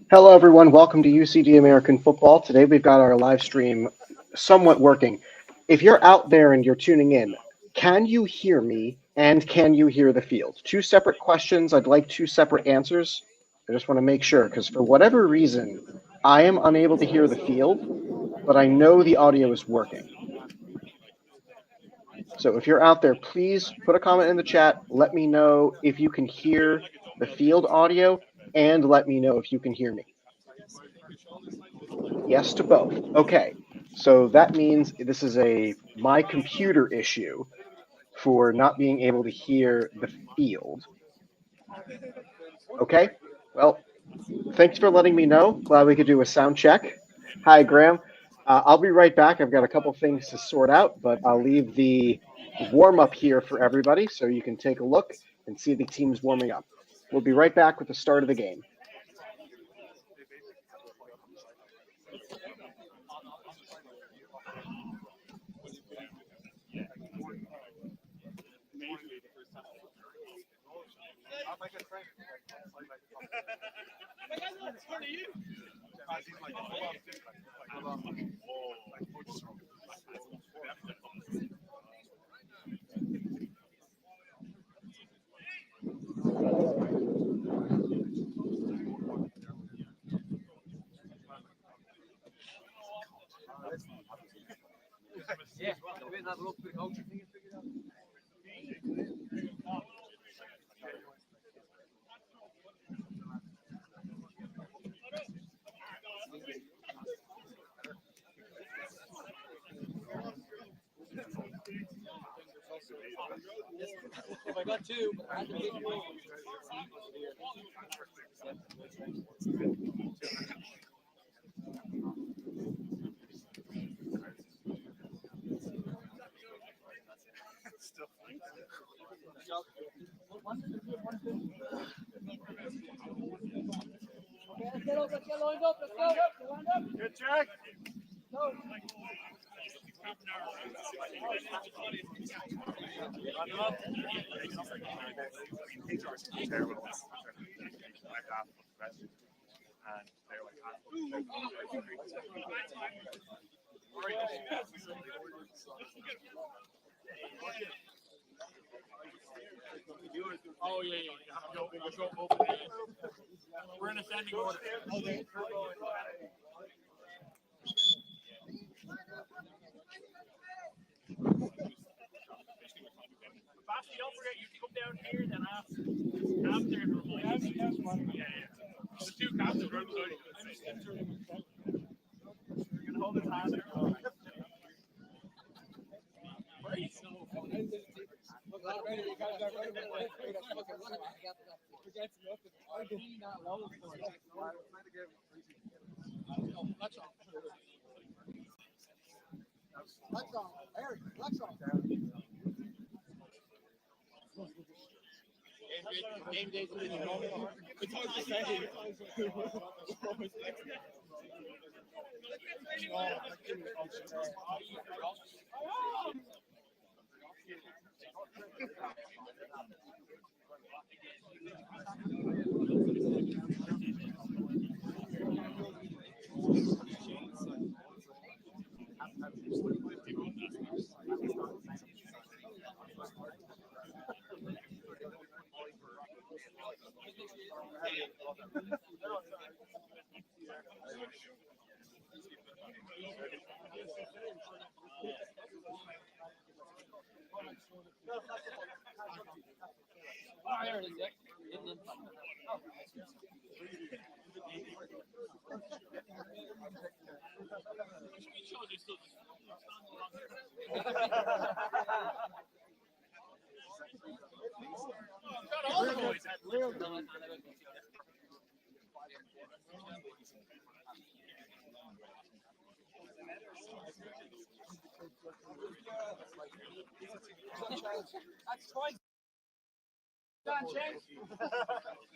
Hello, everyone. Welcome to UCD American Football. Today we've got our live stream somewhat working. If you're out there and you're tuning in, can you hear me and can you hear the field? Two separate questions. I'd like two separate answers. I just want to make sure because for whatever reason, I am unable to hear the field, but I know the audio is working. So if you're out there, please put a comment in the chat. Let me know if you can hear the field audio and let me know if you can hear me. Yes to both. Okay, so that means this is my computer issue for not being able to hear the field. Okay, well, thanks for letting me know. Glad we could do a sound check. Hi, Graham. I'll be right back. I've got a couple things to sort out, but I'll leave the warm-up here for everybody so you can take a look and see the teams warming up. We'll be right back with the start of the game. I got two, but I had to take one. Let's get lined up. Let's go. Good check. Go. Terrible. Oh yeah. We're in ascending order. Okay. Basti, don't forget you come down here then after the two captains right beside you. You're gonna hold his hand there. Let's go. Eric, let's go. Game days are really long. It's hard to say.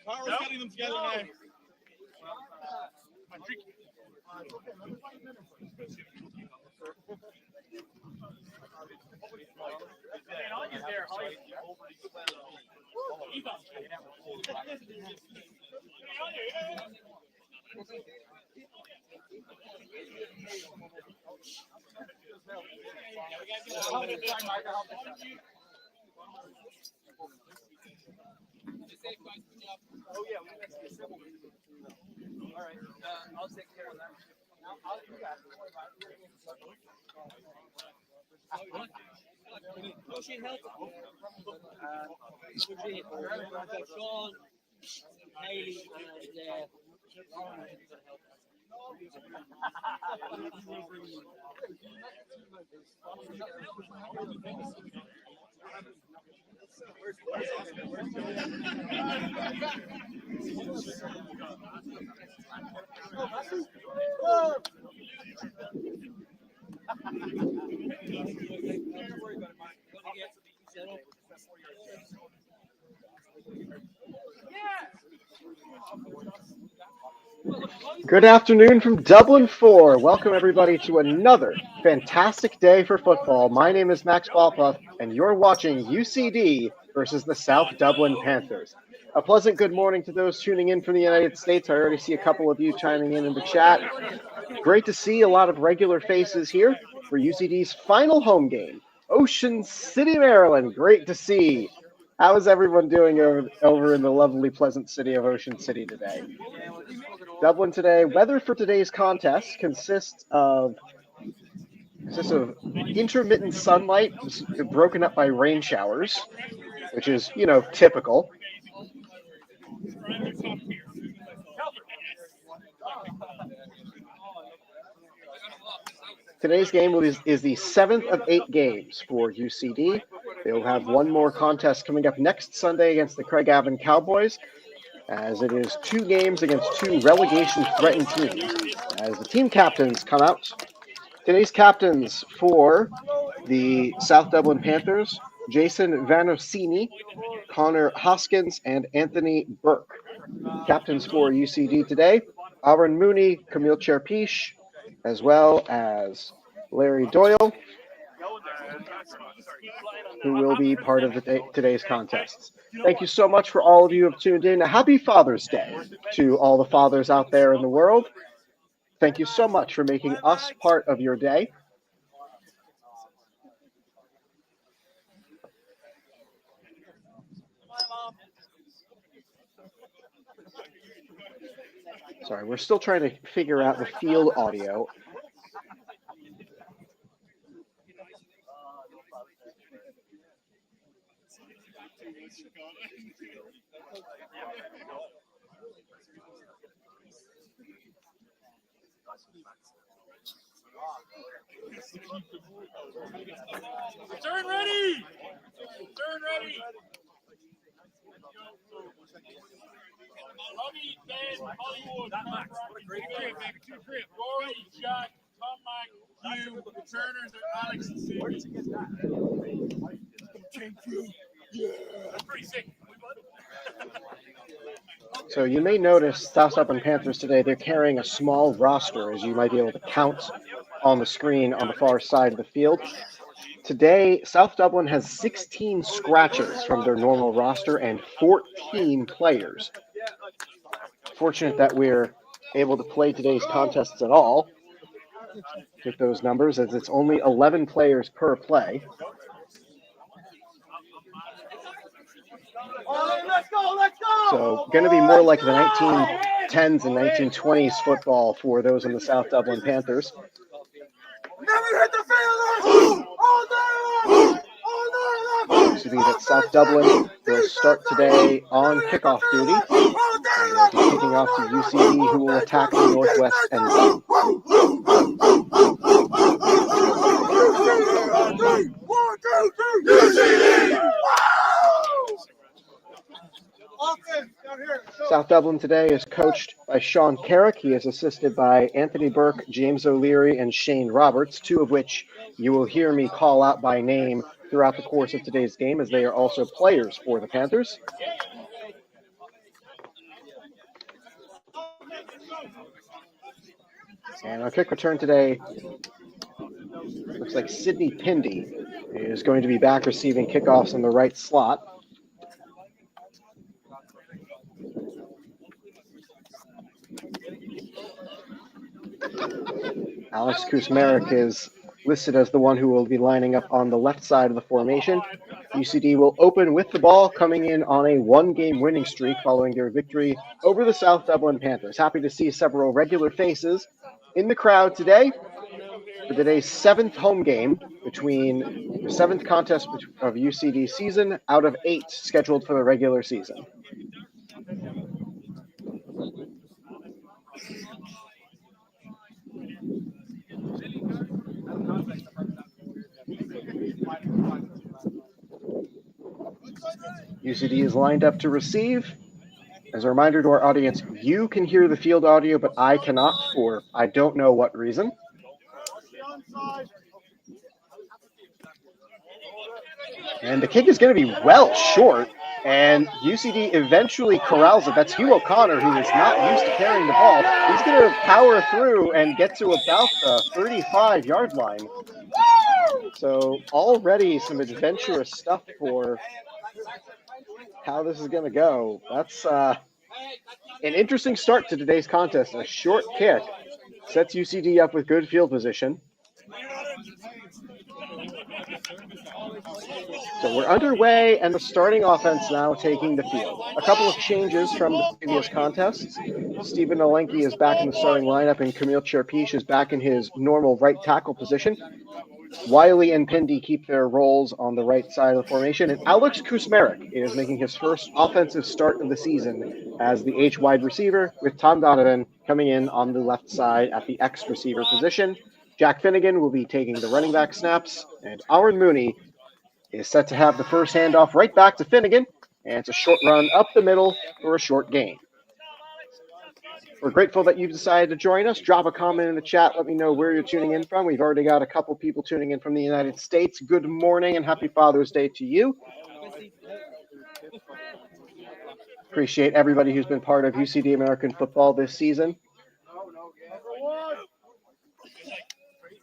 Power's getting them together now. Oh yeah, all right, I'll take care of that. I'll do that. Pushing help. Sean, Haley, Good afternoon from Dublin 4. Welcome everybody to another fantastic day for football. My name is Max Wolpoff, and you're watching UCD versus the South Dublin Panthers. A pleasant good morning to those tuning in from the United States. I already see a couple of you chiming in the chat. Great to see a lot of regular faces here for UCD's final home game. Ocean City, Maryland. Great to see. How is everyone doing over in the lovely, pleasant city of Ocean City today? Dublin today. Weather for today's contest consists of intermittent sunlight broken up by rain showers, which is, typical. Today's game is the 7th of 8 games for UCD. They will have one more contest coming up next Sunday against the Craigavon Cowboys, as it is 2 games against 2 relegation-threatened teams, as the team captains come out. Today's captains for the South Dublin Panthers, Jason Vanosini, Connor Hoskins, and Anthony Burke. Captains for UCD today, Aaron Mooney, Camille Cherpiche, as well as Larry Doyle, who will be part of today's contests. Thank you so much for all of you who have tuned in. Happy Father's Day to all the fathers out there in the world. Thank you so much for making us part of your day. Sorry, we're still trying to figure out the field audio. Turn ready! Turn ready! Robbie, Dan, Hollywood, Max, what a great grip, baby, 2 grip. Rory, John, Tom, Mike, you, the Turners, Alex, and Steve. Where did you get that? Thank you. Yeah. That's pretty sick. So you may notice South Dublin Panthers today, they're carrying a small roster, as you might be able to count on the screen on the far side of the field. Today, South Dublin has 16 scratches from their normal roster and 14 players. Fortunate that we're able to play today's contests at all with those numbers, as it's only 11 players per play. Let's go! So going to be more like the 1910s and 1920s football for those in the South Dublin Panthers. Never hit the field! All day long! Looks to be that South Dublin will start today on kickoff duty. And they'll be kicking off to UCD, who will attack the northwest end zone. South Dublin today is coached by Sean Carrick. He is assisted by Anthony Burke, James O'Leary, and Shane Roberts, two of which you will hear me call out by name throughout the course of today's game, as they are also players for the Panthers. And our kick return today, looks like Sidney Pindy is going to be back receiving kickoffs in the right slot. Alex Kusmarek is listed as the one who will be lining up on the left side of the formation. UCD will open with the ball, coming in on a one-game winning streak following their victory over the South Dublin Panthers. Happy to see several regular faces in the crowd today for today's seventh home game between the seventh contest of UCD season out of 8 scheduled for the regular season. UCD is lined up to receive. As a reminder to our audience, you can hear the field audio, but I cannot for I don't know what reason. And the kick is going to be well short, and UCD eventually corrals it. That's Hugh O'Connor, who is not used to carrying the ball. He's going to power through and get to about the 35-yard line. So already some adventurous stuff for how this is going to go. That's an interesting start to today's contest. A short kick sets UCD up with good field position. So we're underway, and the starting offense now taking the field. A couple of changes from the previous contests. Stephen Olenki is back in the starting lineup, and Camille Cherpiche is back in his normal right tackle position. Wiley and Pindy keep their roles on the right side of the formation, and Alex Kusmarek is making his first offensive start of the season as the H wide receiver, with Tom Donovan coming in on the left side at the X receiver position. Jack Finnegan will be taking the running back snaps, and Aaron Mooney is set to have the first handoff right back to Finnegan, and it's a short run up the middle for a short gain. We're grateful that you've decided to join us. Drop a comment in the chat. Let me know where you're tuning in from. We've already got a couple people tuning in from the United States. Good morning and happy Father's Day to you. Appreciate everybody who's been part of UCD American football this season.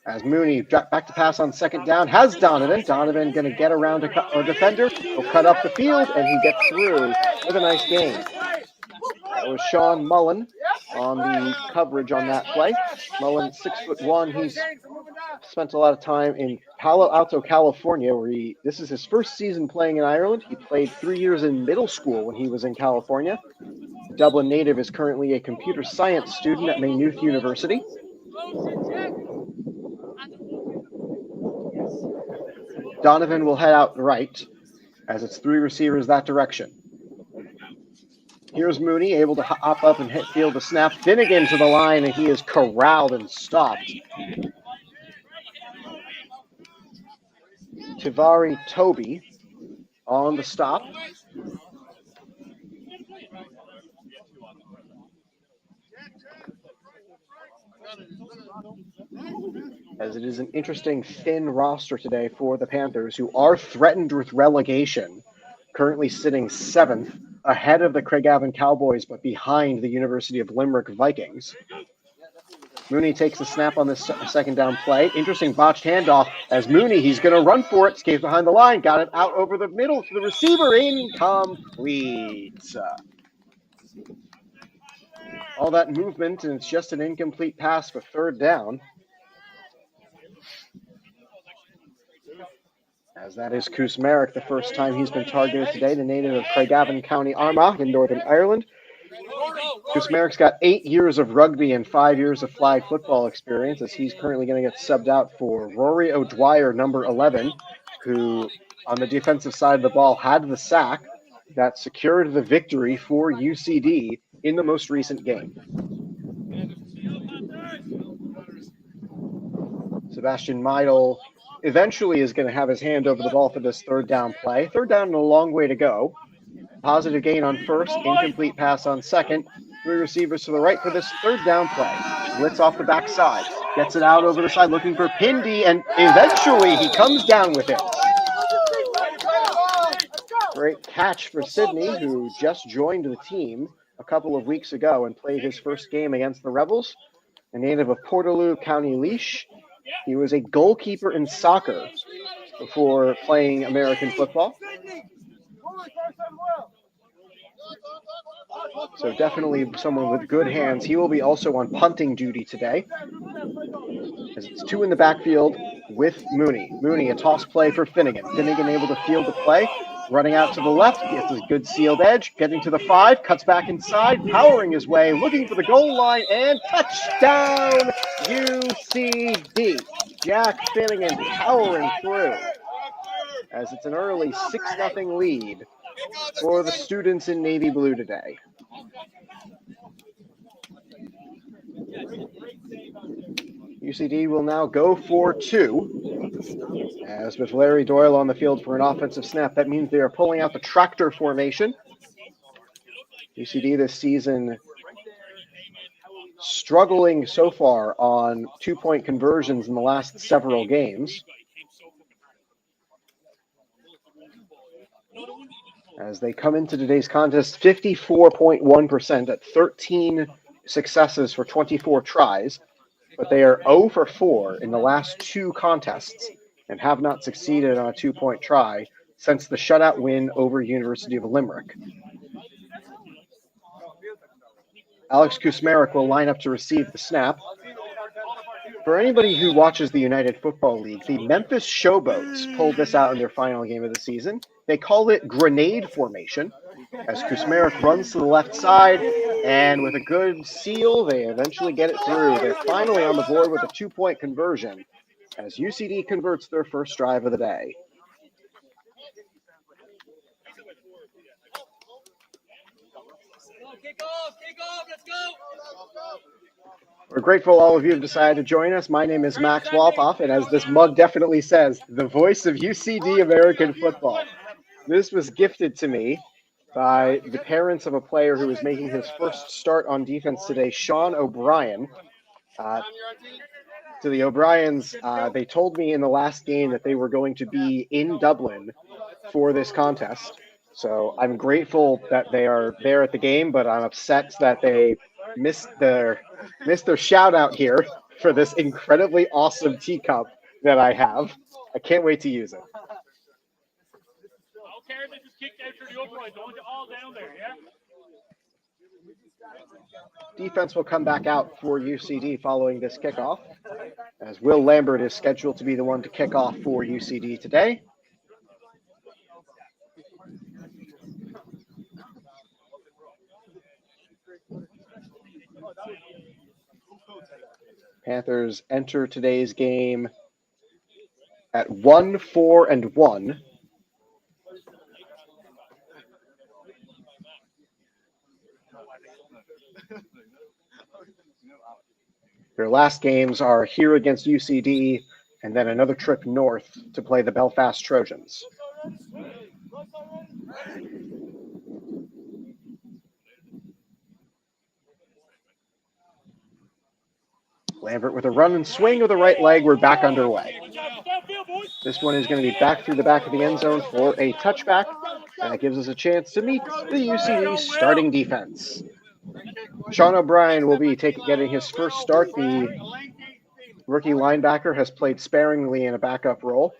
As Mooney dropped back to pass on second down, has Donovan. Donovan going to get around a defender. He'll cut up the field, and he gets through with a nice gain. That was Sean Mullen on the coverage on that play. Mullen, 6'1". He's spent a lot of time in Palo Alto, California, where this is his first season playing in Ireland. He played 3 years in middle school when he was in California. Dublin native is currently a computer science student at Maynooth University. Donovan will head out right as it's 3 receivers that direction. Here's Mooney, able to hop up and hit field the snap. Finnegan to the line, and he is corralled and stopped. Tivari Toby on the stop. As it is an interesting thin roster today for the Panthers, who are threatened with relegation, currently sitting 7th, ahead of the Craigavon Cowboys, but behind the University of Limerick Vikings. Mooney takes the snap on this second down play. Interesting botched handoff as Mooney, he's going to run for it, skates behind the line, got it out over the middle to the receiver, incomplete. All that movement, and it's just an incomplete pass for third down. As that is Kusmarek, the first time he's been targeted today, the native of Craigavon, County Armagh in Northern Ireland. Kusmarek's got 8 years of rugby and 5 years of flag football experience, as he's currently going to get subbed out for Rory O'Dwyer, number 11, who on the defensive side of the ball had the sack that secured the victory for UCD in the most recent game. Sebastian Meidel eventually is going to have his hand over the ball for this third down play. Third down and a long way to go. Positive gain on first, incomplete pass on second. Three receivers to the right for this third down play. Blitz off the backside. Gets it out over the side looking for Pindy, and eventually he comes down with it. Great catch for Sydney, who just joined the team a couple of weeks ago and played his first game against the Rebels. A native of Portaloo, County Laois. He was a goalkeeper in soccer before playing American football. So definitely someone with good hands. He will be also on punting duty today, as it's two in the backfield with Mooney. Mooney, a toss play for Finnegan. Finnegan able to field the play, running out to the left, gets a good sealed edge, getting to the 5, cuts back inside, powering his way, looking for the goal line, and touchdown UCD. Jack Finnegan powering through, as it's an early 6-0 lead for the students in navy blue today. UCD will now go for 2. As with Larry Doyle on the field for an offensive snap, that means they are pulling out the tractor formation. UCD this season struggling so far on 2-point conversions in the last several games, as they come into today's contest 54.1% at 13 successes for 24 tries, but they are 0 for 4 in the last 2 contests and have not succeeded on a 2-point try since the shutout win over University of Limerick. Alex Kusmarek will line up to receive the snap. For anybody who watches the United Football League, the Memphis Showboats pulled this out in their final game of the season. They call it grenade formation, as Kusmarek runs to the left side, and with a good seal, they eventually get it through. They're finally on the board with a 2-point conversion, as UCD converts their first drive of the day. Kick off, let's go! We're grateful all of you have decided to join us. My name is Max Wolpoff, and as this mug definitely says, the voice of UCD American football. This was gifted to me by the parents of a player who was making his first start on defense today, Sean O'Brien. To the O'Briens, they told me in the last game that they were going to be in Dublin for this contest. So I'm grateful that they are there at the game, but I'm upset that they missed their shout out here for this incredibly awesome teacup that I have. I can't wait to use it. Okay, they just kicked out to the upright. Don't you all down there, yeah? Defense will come back out for UCD following this kickoff, as Will Lambert is scheduled to be the one to kick off for UCD today. Panthers enter today's game at 1-4-1. Their last games are here against UCD and then another trip north to play the Belfast Trojans. Lambert with a run and swing of the right leg. We're back underway. This one is going to be back through the back of the end zone for a touchback. And that gives us a chance to meet the UCD starting defense. Sean O'Brien will be getting his first start. The rookie linebacker has played sparingly in a backup role.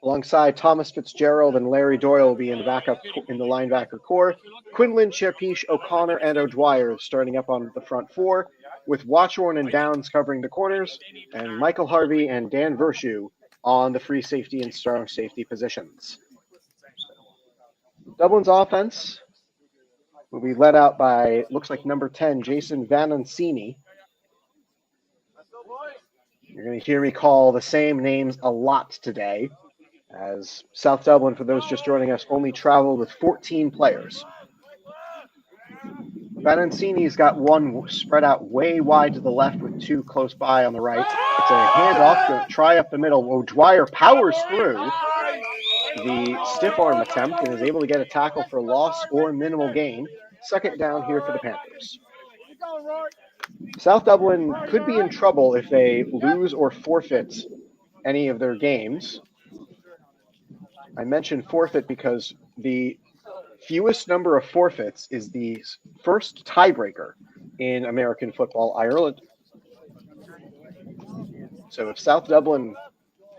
Alongside Thomas Fitzgerald and Larry Doyle will be in the linebacker core. Quinlan, Cherpiche, O'Connor, and O'Dwyer starting up on the front 4, with Watchorn and Downs covering the corners, and Michael Harvey and Dan Vershu on the free safety and strong safety positions. Dublin's offense will be led out by, looks like number 10, Jason Vanancini. You're going to hear me call the same names a lot today. as South Dublin, for those just joining us, only traveled with 14 players. Vanancini's got one spread out way wide to the left with two close by on the right. It's a handoff, going to try up the middle. O'Dwyer powers through the stiff arm attempt and is able to get a tackle for loss or minimal gain. Second down here for the Panthers. South Dublin could be in trouble if they lose or forfeit any of their games. I mentioned forfeit because the fewest number of forfeits is the first tiebreaker in American football, Ireland. So if South Dublin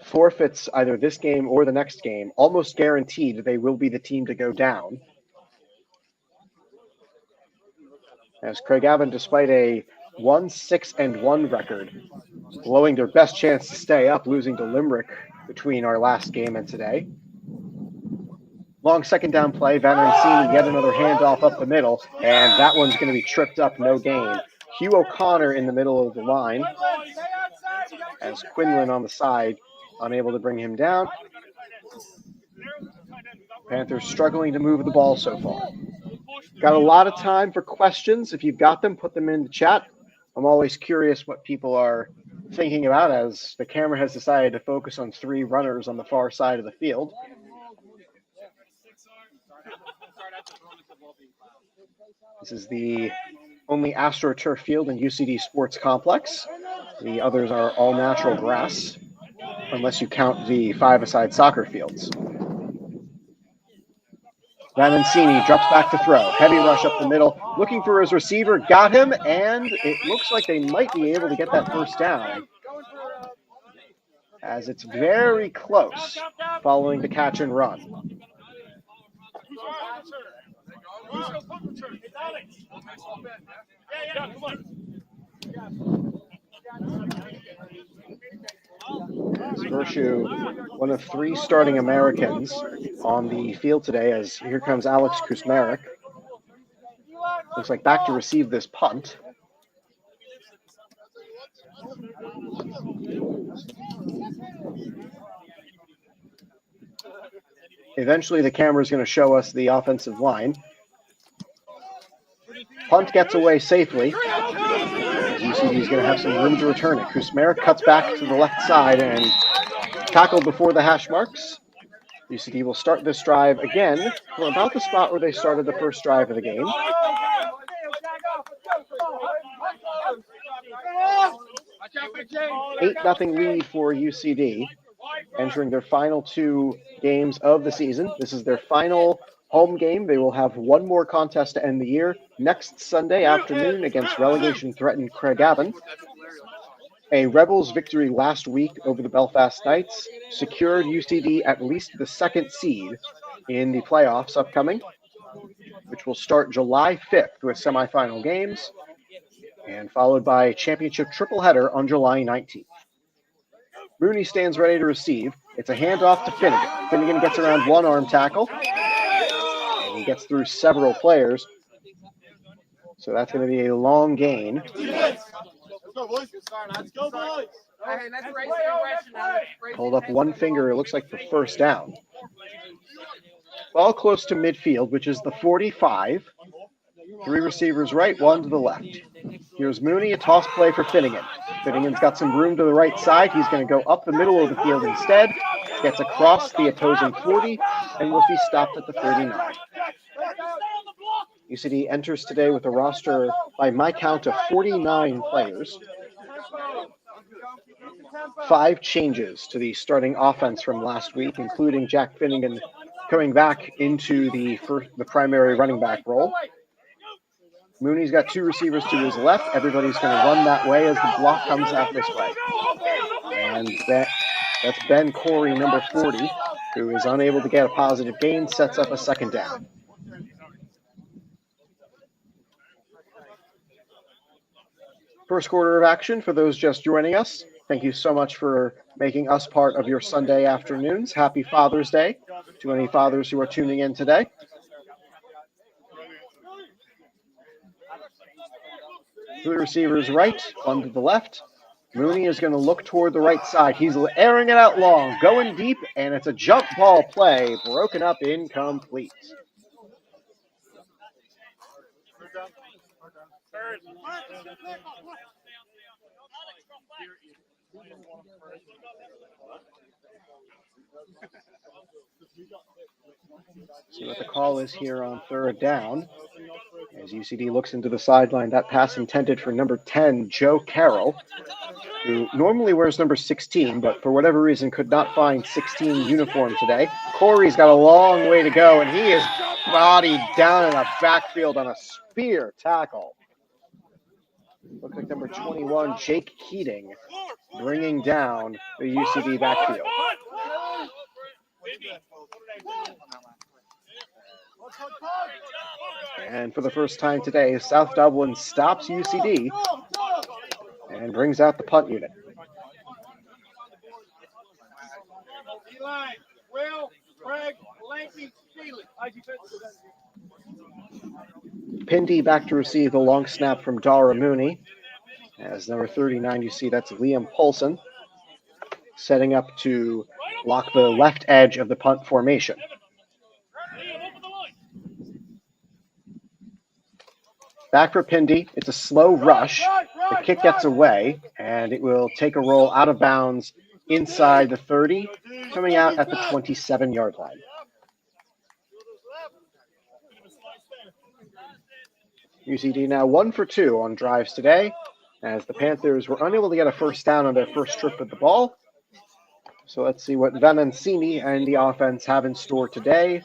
forfeits either this game or the next game, almost guaranteed they will be the team to go down. As Craigavon, despite a 1-6-1 record, blowing their best chance to stay up, losing to Limerick between our last game and today. Long second down play, Vanancini, yet another handoff up the middle, and that one's going to be tripped up, no gain. Hugh O'Connor in the middle of the line, as Quinlan on the side, unable to bring him down. Panthers struggling to move the ball so far. Got a lot of time for questions. If you've got them, put them in the chat. I'm always curious what people are thinking about, as the camera has decided to focus on three runners on the far side of the field. This is the only AstroTurf field in UCD Sports Complex. The others are all natural grass, unless you count the five-a-side soccer fields. Vanancini drops back to throw. Heavy rush up the middle, looking for his receiver, got him, and it looks like they might be able to get that first down, as it's very close following the catch and run. Scorshu, one of three starting Americans on the field today, as here comes Alex Kusmarek. Looks like back to receive this punt. Eventually the camera is going to show us the offensive line. Punt gets away safely. UCD is going to have some room to return it. Kusmarek cuts back to the left side and tackled before the hash marks. UCD will start this drive again from about the spot where they started the first drive of the game. 8-0 lead for UCD, entering their final two games of the season. This is their final home game. They will have one more contest to end the year next Sunday afternoon against relegation-threatened Craigavon. A Rebels victory last week over the Belfast Knights secured UCD at least the second seed in the playoffs upcoming, which will start July 5th with semifinal games and followed by a championship triple header on July 19th. Mooney stands ready to receive. It's a handoff to Finnegan. Finnegan gets around one arm tackle, and he gets through several players. So that's going to be a long gain. Hold up one finger, it looks like for first down. Ball close to midfield, which is the 45. Three receivers right, one to the left. Here's Mooney, a toss play for Finnegan. Finnegan's got some room to the right side. He's going to go up the middle of the field instead. Gets across the opposing 40 and will be stopped at the 39. UCD enters today with a roster, by my count, of 49 players. 5 changes to the starting offense from last week, including Jack Finnegan coming back into the primary running back role. Mooney's got 2 receivers to his left. Everybody's going to run that way as the block comes out this way. And that's Ben Corey, number 40, who is unable to get a positive gain, sets up a second down. First quarter of action for those just joining us. Thank you so much for making us part of your Sunday afternoons. Happy Father's Day to any fathers who are tuning in today. Three receivers right, one to the left. Mooney is going to look toward the right side. He's airing it out long, going deep, and it's a jump ball play, broken up, incomplete. See what the call is here on third down. As UCD looks into the sideline, that pass intended for number 10, Joe Carroll, who normally wears number 16, but for whatever reason could not find 16 uniform today. Corey's got a long way to go, and he is bodied down in the backfield on a spear tackle. Looks like number 21, Jake Keating, bringing down the UCD backfield. And for the first time today, South Dublin stops UCD and brings out the punt unit. Pindy back to receive the long snap from Dara Mooney. As number 39, you see that's Liam Polson, setting up to block the left edge of the punt formation. Back for Pindy. It's a slow rush. The kick gets away, and it will take a roll out of bounds inside the 30, coming out at the 27-yard line. UCD now 1 for 2 on drives today, as the Panthers were unable to get a first down on their first trip with the ball. So let's see what Vanancini and the offense have in store today,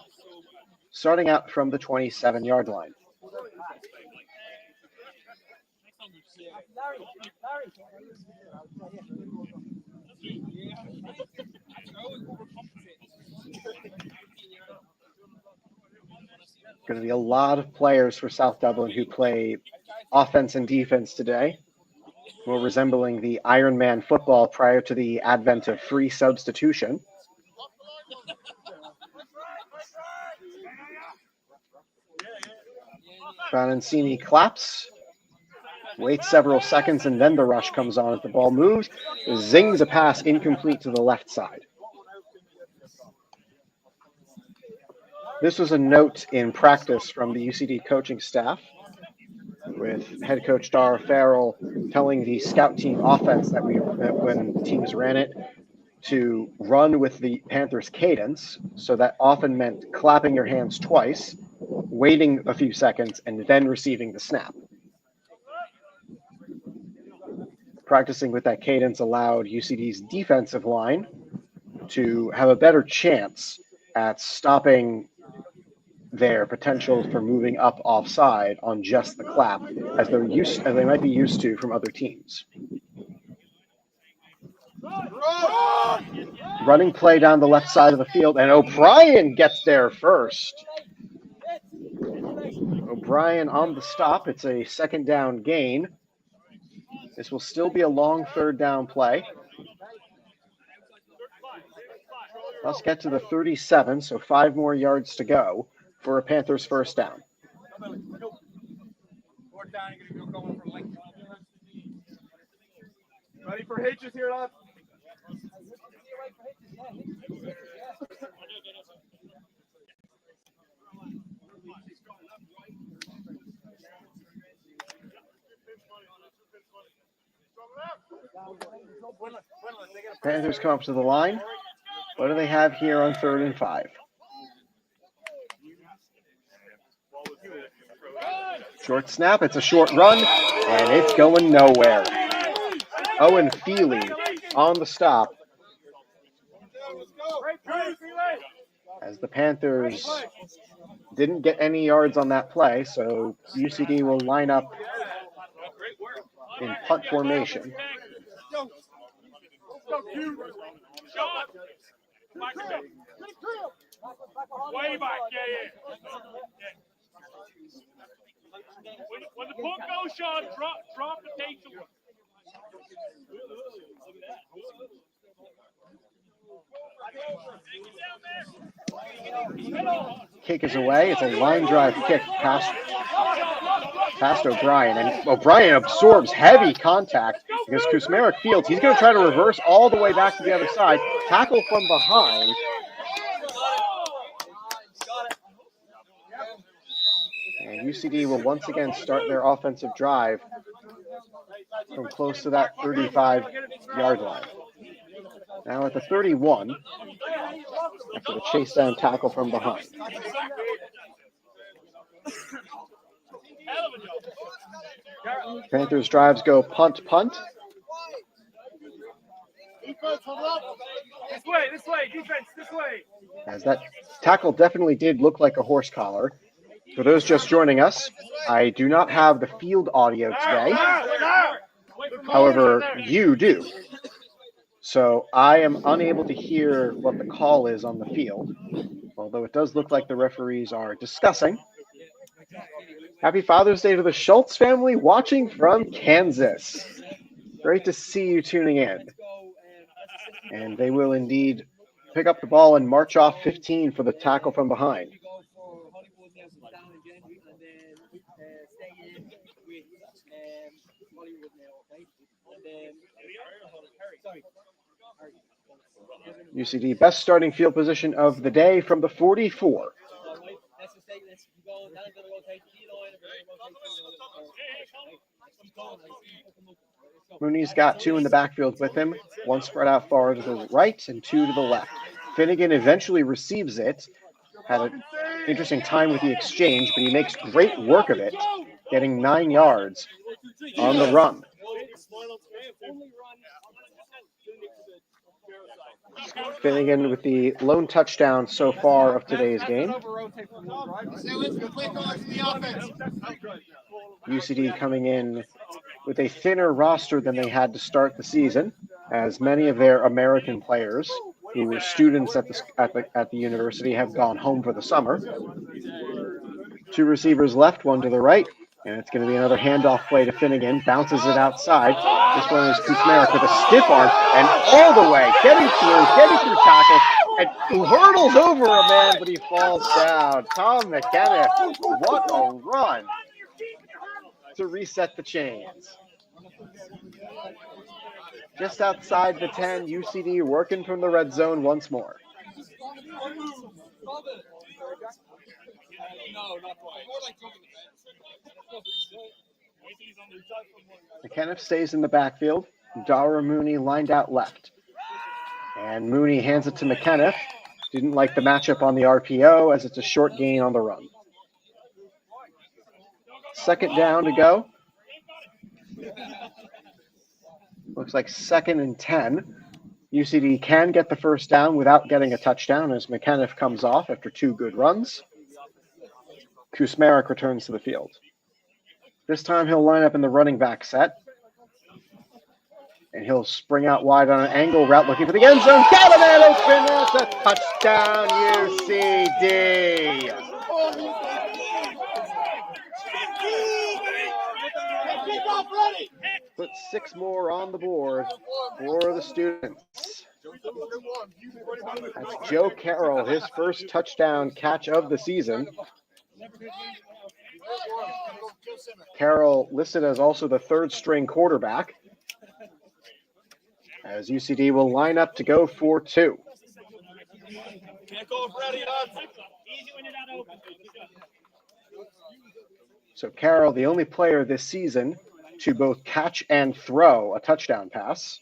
starting out from the 27-yard line. Going to be a lot of players for South Dublin who play offense and defense today, more resembling the Ironman football prior to the advent of free substitution. Vanancini claps, waits several seconds, and then the rush comes on as the ball moves. Zings a pass incomplete to the left side. This was a note in practice from the UCD coaching staff, with head coach Dara Farrell telling the scout team offense that when teams ran it, to run with the Panthers cadence. So that often meant clapping your hands twice, waiting a few seconds, and then receiving the snap. Practicing with that cadence allowed UCD's defensive line to have a better chance at stopping their potential for moving up offside on just the clap, as they might be used to from other teams. Running play down the left side of the field, and O'Brien gets there first. O'Brien on the stop. It's a second down gain. This will still be a long third down play. Let's get to the 37, so 5 more yards to go for a Panthers first down. Ready for hitches here, lad? Panthers come up to the line. What do they have here on 3rd and 5? Short snap, it's a short run, and it's going nowhere. Owen Feely on the stop, as the Panthers didn't get any yards on that play, so UCD will line up in punt formation. Way back, yeah. When the punt goes, Sean, drop the tape. Kick is away. It's a line drive kick past past O'Brien, and O'Brien absorbs heavy contact because Kusmarek fields. He's going to try to reverse all the way back to the other side. Tackle from behind. And UCD will once again start their offensive drive from close to that 35-yard line. Now at the 31, after the chase down tackle from behind. Panthers drives go punt. This way, defense, this way. As that tackle definitely did look like a horse collar. For those just joining us, I do not have the field audio today. However, you do. So I am unable to hear what the call is on the field, although it does look like the referees are discussing. Happy Father's Day to the Schultz family watching from Kansas. Great to see you tuning in. And they will indeed pick up the ball and march off 15 for the tackle from behind. UCD best starting field position of the day from the 44. Mooney's got two in the backfield with him, one spread out far to the right and two to the left. Finnegan eventually receives it. Had an interesting time with the exchange, but he makes great work of it, getting 9 yards on the run. Finnegan with the lone touchdown so far of today's game. UCD coming in with a thinner roster than they had to start the season, as many of their American players who were students at the university have gone home for the summer. Two receivers left, one to the right, and it's going to be another handoff play to Finnegan. Bounces it outside. This one is Kusmarek with a stiff arm, and all the way, getting through tackle, and hurdles over a man, but he falls down. Tom McKenna, what a run to reset the chains. Just outside the 10, UCD working from the red zone once more. McKenna stays in the backfield. Dara Mooney lined out left. And Mooney hands it to McKenna. Didn't like the matchup on the RPO as it's a short gain on the run. Second down to go. Looks like 2nd and 10. UCD can get the first down without getting a touchdown as McKenna comes off after two good runs. Kusmarek returns to the field. This time he'll line up in the running back set. And he'll spring out wide on an angle route looking for the end zone. Got a man open. That's a touchdown, UCD. Put 6 more on the board for the students. That's Joe Carroll, his first touchdown catch of the season. Carroll listed as also the 3rd-string quarterback, as UCD will line up to go for 2. So Carroll, the only player this season to both catch and throw a touchdown pass.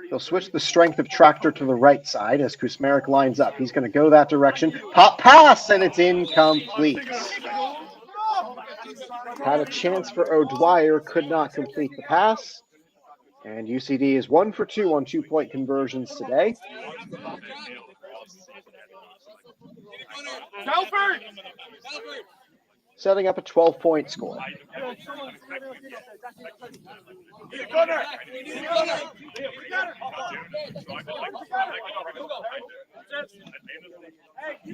He'll switch the strength of tractor to the right side as Kusmarek lines up. He's going to go that direction. Pop pass, and it's incomplete. Had a chance for O'Dwyer, could not complete the pass. And UCD is 1 for 2 on 2-point conversions today. Setting up a 12-point score.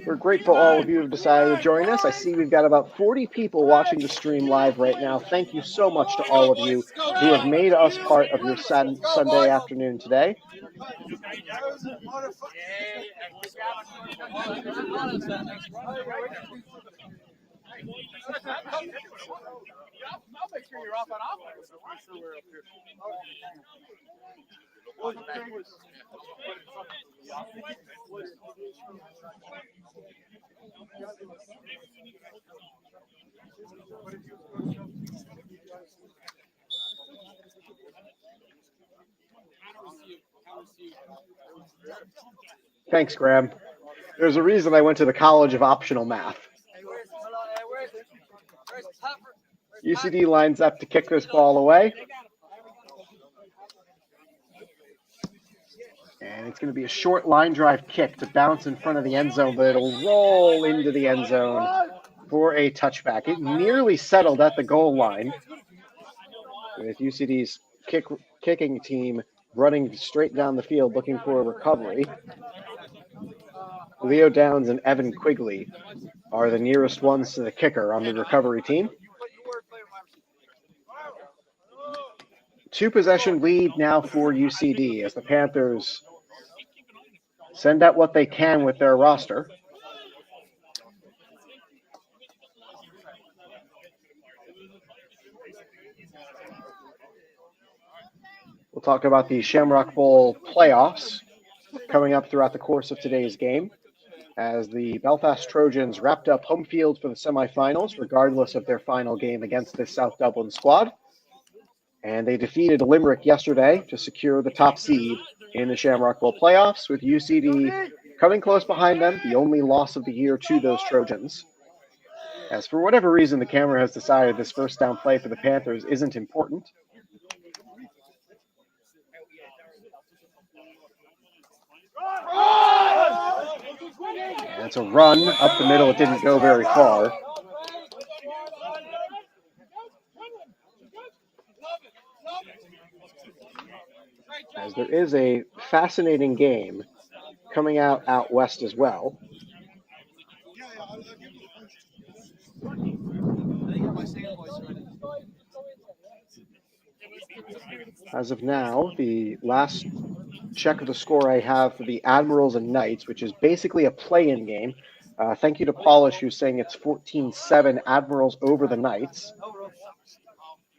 We're grateful all of you have decided to join us. I see we've got about 40 people watching the stream live right now. Thank you so much to all of you who have made us part of your Sunday afternoon today. I'll make sure you're off on offense. I'm sure we're up here. Thanks, Graham. There's a reason I went to the College of Optional Math. UCD lines up to kick this ball away. And it's going to be a short line drive kick to bounce in front of the end zone, but it'll roll into the end zone for a touchback. It nearly settled at the goal line, with UCD's kicking team running straight down the field looking for a recovery. Leo Downs and Evan Quigley are the nearest ones to the kicker on the recovery team. 2-possession lead now for UCD as the Panthers send out what they can with their roster. We'll talk about the Shamrock Bowl playoffs coming up throughout the course of today's game, as the Belfast Trojans wrapped up home field for the semifinals, regardless of their final game against this South Dublin squad. And they defeated Limerick yesterday to secure the top seed in the Shamrock Bowl playoffs, with UCD coming close behind them, the only loss of the year to those Trojans. As for whatever reason, the camera has decided this first down play for the Panthers isn't important. And it's a run up the middle. It didn't go very far. As there is a fascinating game coming out west as well. As of now, the last check of the score I have for the Admirals and Knights, which is basically a play-in game. Thank you to Polish, who's saying it's 14-7 Admirals over the Knights.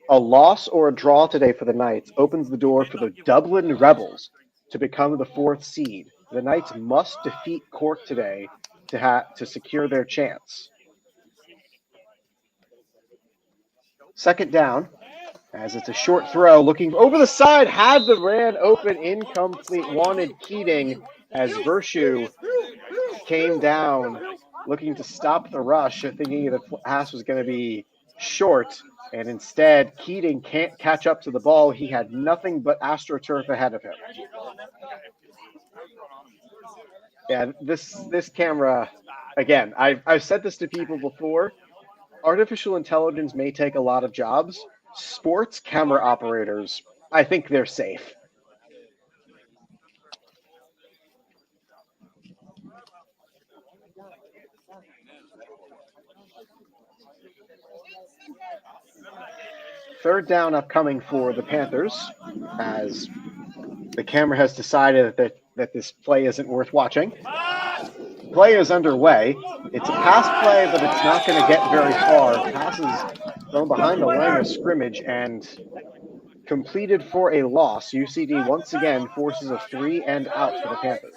A loss or a draw today for the Knights opens the door for the Dublin Rebels to become the 4th seed. The Knights must defeat Cork today to secure their chance. Second down, as it's a short throw, looking over the side, had the man open, incomplete, wanted Keating, as Vershu came down looking to stop the rush, thinking the pass was going to be short, and instead Keating can't catch up to the ball. He had nothing but AstroTurf ahead of him. Yeah, this camera, again, I've said this to people before, artificial intelligence may take a lot of jobs. Sports camera operators, I think they're safe. Third down upcoming for the Panthers, as the camera has decided that this play isn't worth watching. Play is underway. It's a pass play, but it's not going to get very far. Pass is thrown behind the line of scrimmage and completed for a loss. UCD once again forces a 3 and out for the Panthers.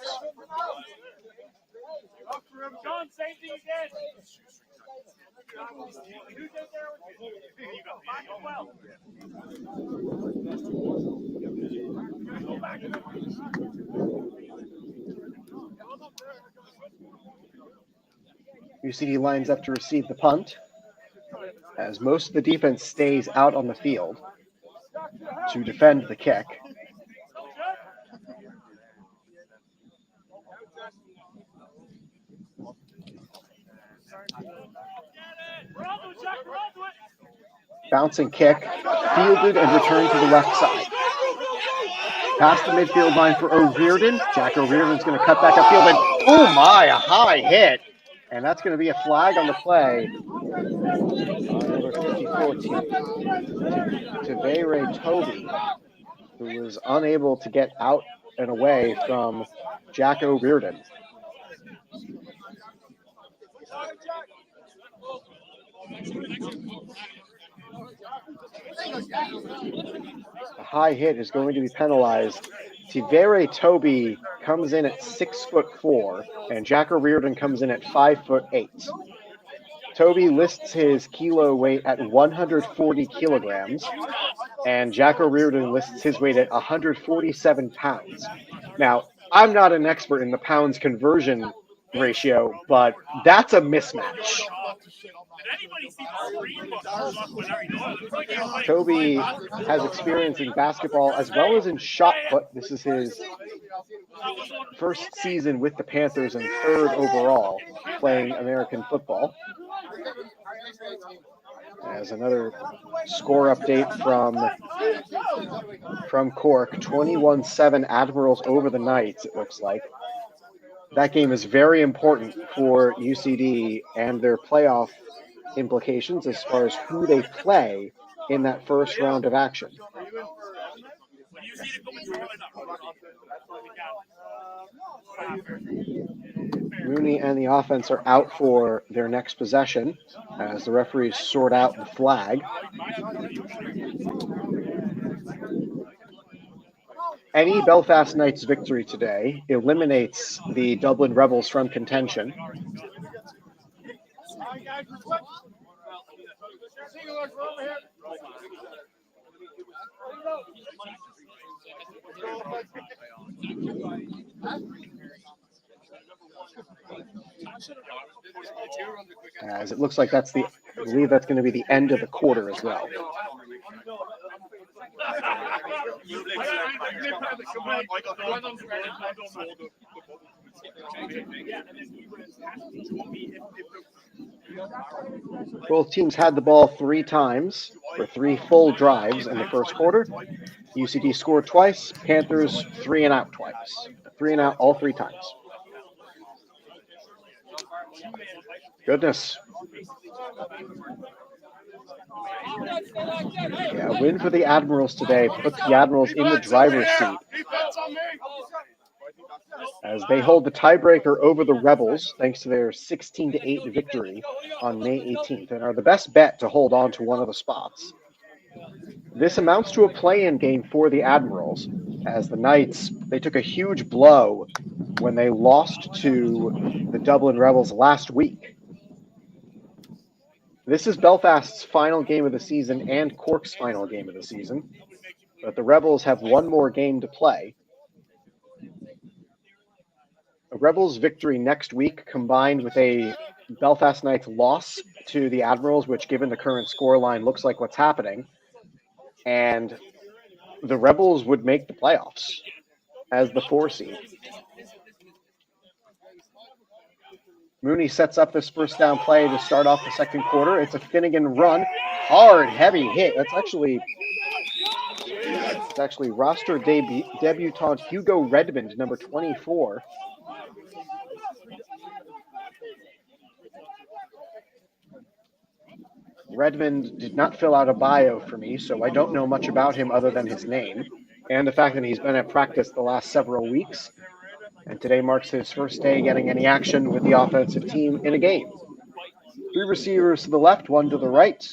UCD lines up to receive the punt, as most of the defense stays out on the field to defend the kick. Bouncing kick, fielded and returned to the left side. Past the midfield line for O'Riordan. Jack O'Riordan's going to cut back upfield, and oh my, a high hit. And that's going to be a flag on the play. Number 54, Tavere Toby, who was unable to get out and away from Jack O'Riordan. A high hit is going to be penalized. Tivere Toby comes in at 6'4", and Jack O'Riordan comes in at 5'8". Toby lists his kilo weight at 140 kilograms, and Jack O'Riordan lists his weight at 147 pounds. Now, I'm not an expert in the pounds conversion ratio, but that's a mismatch. Toby has experience in basketball as well as in shot put. This is his first season with the Panthers and third overall playing American football. As another score update from Cork, 21-7 Admirals over the Knights, it looks like. That game is very important for UCD and their playoff implications as far as who they play in that first round of action. Mooney and the offense are out for their next possession as the referees sort out the flag. Any Belfast Knights victory today eliminates the Dublin Rebels from contention. As it looks like I believe that's going to be the end of the quarter as well. Both teams had the ball 3 times for 3 full drives in the first quarter. UCD scored twice, Panthers 3 and out twice. 3 and out all 3 times. Goodness. Yeah, a win for the Admirals today puts the Admirals in the driver's seat as they hold the tiebreaker over the Rebels thanks to their 16-8 victory on May 18th and are the best bet to hold on to one of the spots. This amounts to a play-in game for the Admirals as the Knights, they took a huge blow when they lost to the Dublin Rebels last week. This is Belfast's final game of the season and Cork's final game of the season, but the Rebels have one more game to play. A Rebels victory next week combined with a Belfast Knights loss to the Admirals, which given the current scoreline looks like what's happening, and the Rebels would make the playoffs as the 4 seed. Mooney sets up this first down play to start off the second quarter. It's a Finnegan run. Hard, heavy hit. It's actually roster debutant Hugo Redmond, number 24. Redmond did not fill out a bio for me, so I don't know much about him other than his name and the fact that he's been at practice the last several weeks. And today marks his first day getting any action with the offensive team in a game. 3 receivers to the left, 1 to the right.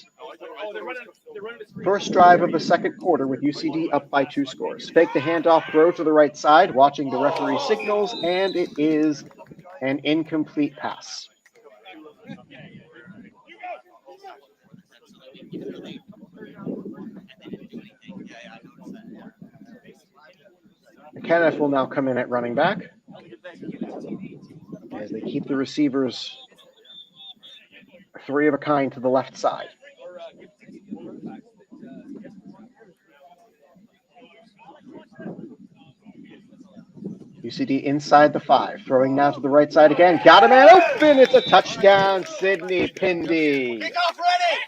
First drive of the second quarter with UCD up by 2 scores. Fake the handoff throw to the right side, watching the referee signals, and it is an incomplete pass. Kenneth will now come in at running back as they keep the receivers 3 of a kind to the left side. UCD inside the 5, throwing now to the right side again. Got a man open. It's a touchdown, Sidney Pindy. Kickoff ready.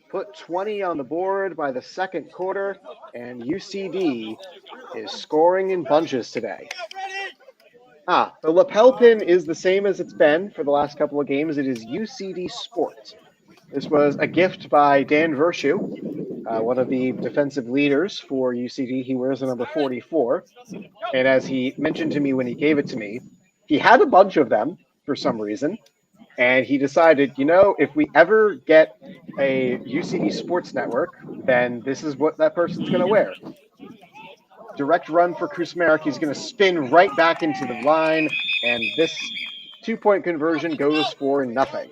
Put 20 on the board by the second quarter, and UCD is scoring in bunches today. The lapel pin is the same as it's been for the last couple of games. It is UCD Sport. This was a gift by Dan Vershu, one of the defensive leaders for UCD. He wears the number 44. And as he mentioned to me when he gave it to me, he had a bunch of them for some reason. And he decided, if we ever get a UCD sports network, then this is what that person's going to wear. Direct run for Kusmarek. He's going to spin right back into the line. And this 2-point conversion goes for nothing.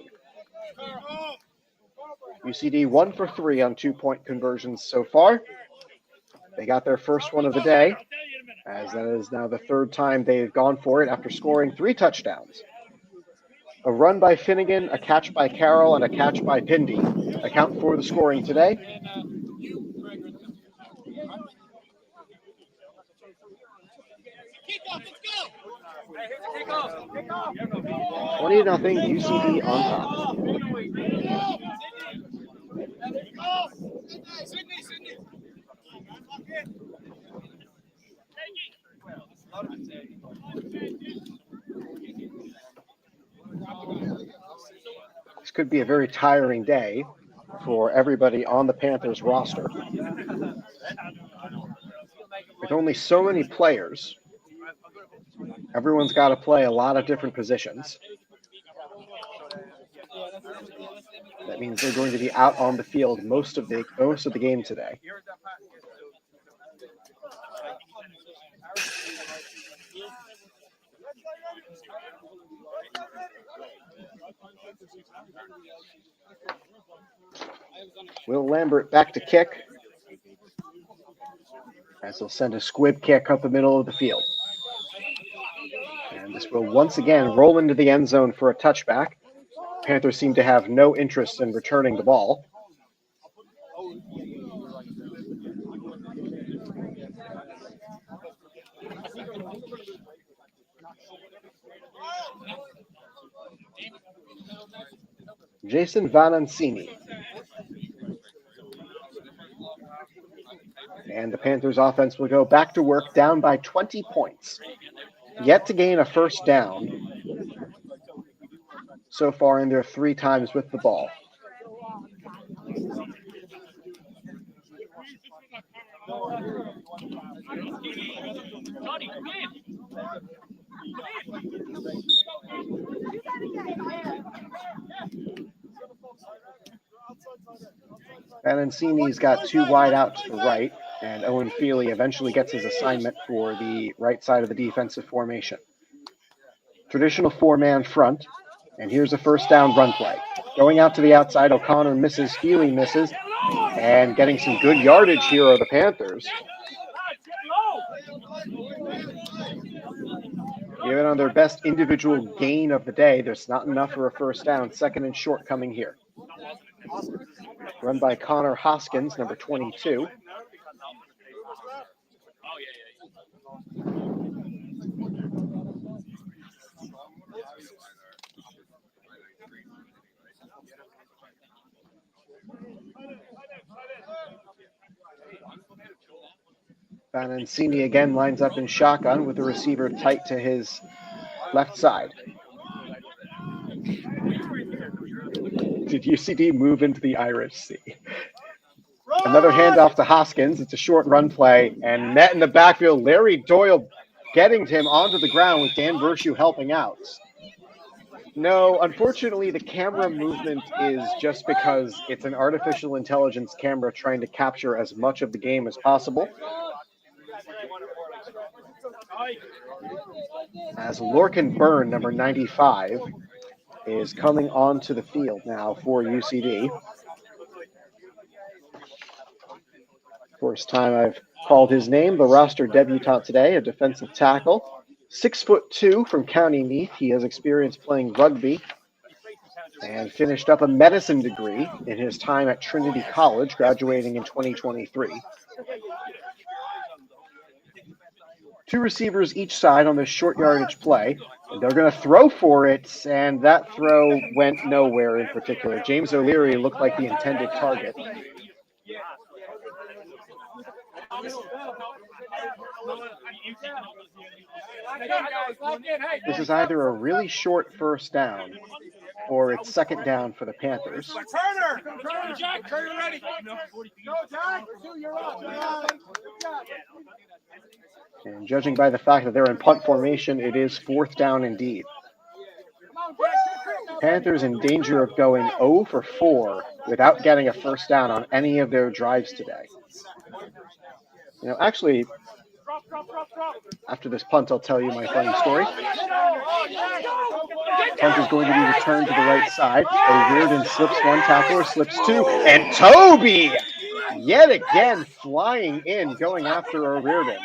UCD 1 for 3 on 2-point conversions so far. They got their first one of the day, as that is now the third time they've gone for it after scoring 3 touchdowns. A run by Finnegan, a catch by Carroll, and a catch by Pindy account for the scoring today. $20-0 UCD on top. This could be a very tiring day for everybody on the Panthers roster. With only so many players, everyone's got to play a lot of different positions. That means they're going to be out on the field most of the game today. Will Lambert back to kick, as he'll send a squib kick up the middle of the field. And this will once again roll into the end zone for a touchback. Panthers seem to have no interest in returning the ball. Jason Vanancini. And the Panthers offense will go back to work down by 20 points. Yet to gain a first down so far in their 3 times with the ball. Vanancini's got 2 wide out to the right, and Owen Feely eventually gets his assignment for the right side of the defensive formation. Traditional 4-man front, and here's a first down run play. Going out to the outside, O'Connor misses, Feely misses, and getting some good yardage here are the Panthers. Even on their best individual gain of the day, there's not enough for a first down. Second and short coming here. Run by Connor Hoskins, number 22. Vanancini again lines up in shotgun with the receiver tight to his left side. Did UCD move into the Irish Sea? Another handoff to Hoskins. It's a short run play, and met in the backfield. Larry Doyle getting him onto the ground with Dan Vershew helping out. No, unfortunately, the camera movement is just because it's an artificial intelligence camera trying to capture as much of the game as possible. As Lorcan Byrne, number 95, is coming onto the field now for UCD. First time I've called his name, the roster debutant today, a defensive tackle. 6'2" from County Meath. He has experience playing rugby and finished up a medicine degree in his time at Trinity College, graduating in 2023. 2 receivers each side on this short yardage play. And they're going to throw for it, and that throw went nowhere in particular. James O'Leary looked like the intended target. This is either a really short first down or it's second down for the Panthers. Turner! Jack, Turner ready. Go, Jack. You're up. And judging by the fact that they're in punt formation, it is fourth down indeed. Panthers in danger of going 0 for 4 without getting a first down on any of their drives today. You know, actually, after this punt, I'll tell you my funny story. Punt is going to be returned to the right side. O'Riordan slips one tackler, slips two, and Toby yet again flying in, going after O'Riordan.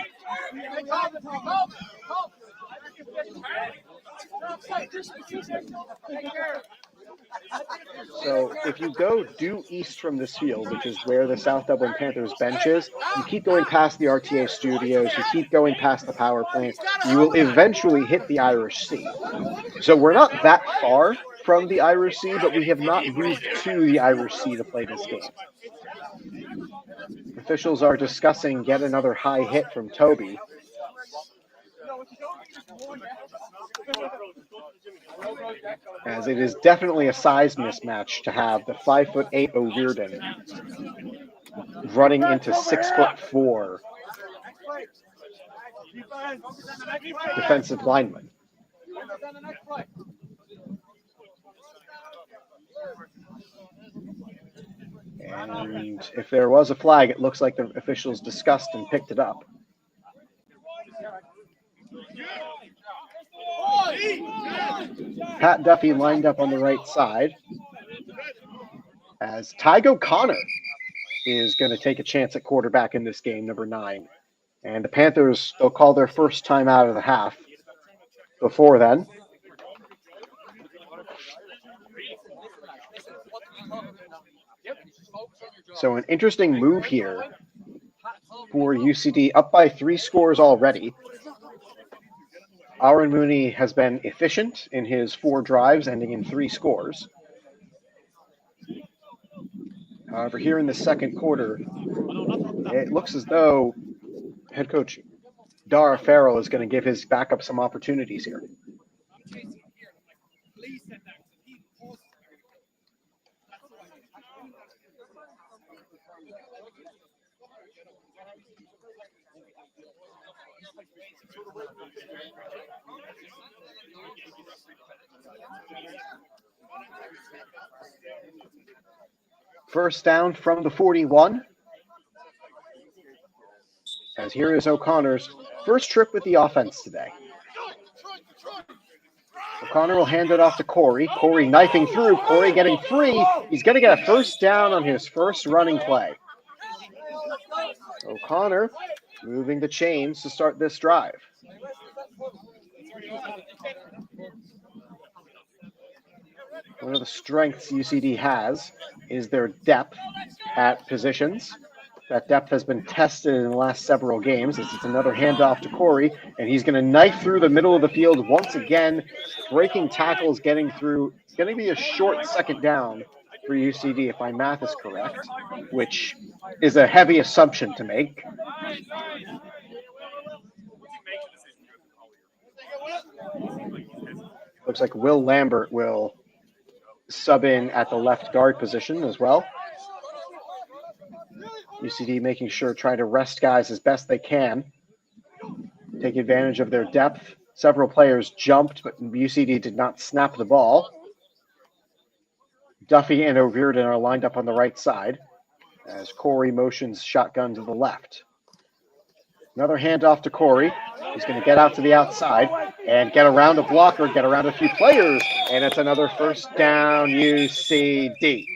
So if you go due east from this field, which is where the South Dublin Panthers bench is, you keep going past the RTA studios, you keep going past the power plant, you will eventually hit the Irish Sea. So we're not that far from the Irish Sea, but we have not moved to the Irish Sea to play this game. Officials are discussing yet another high hit from Toby. As it is definitely a size mismatch to have the 5'8" O'Riordan running into 6'4" defensive lineman. And if there was a flag, it looks like the officials discussed and picked it up. Pat Duffy lined up on the right side as Tygo Connor is going to take a chance at quarterback in this game, number 9. And the Panthers, they'll call their first time out of the half. Before then, so an interesting move here for UCD, up by 3 scores already. Aaron Mooney has been efficient in his 4 drives, ending in 3 scores. However, here in the second quarter, it looks as though head coach Dara Farrell is going to give his backup some opportunities here. First down from the 41. As here is O'Connor's first trip with the offense today. O'Connor will hand it off to Corey. Corey knifing through. Corey getting free. He's going to get a first down on his first running play. O'Connor moving the chains to start this drive. One of the strengths UCD has is their depth at positions. That depth has been tested in the last several games. This is another handoff to Corey, and he's going to knife through the middle of the field once again, breaking tackles, getting through. It's going to be a short second down for UCD, if my math is correct, which is a heavy assumption to make. Looks like Will Lambert will sub in at the left guard position as well. UCD making sure, trying to rest guys as best they can. Take advantage of their depth. Several players jumped, but UCD did not snap the ball. Duffy and O'Riordan are lined up on the right side as Corey motions shotgun to the left. Another handoff to Corey. He's going to get out to the outside and get around a blocker, get around a few players, and it's another first down, UCD.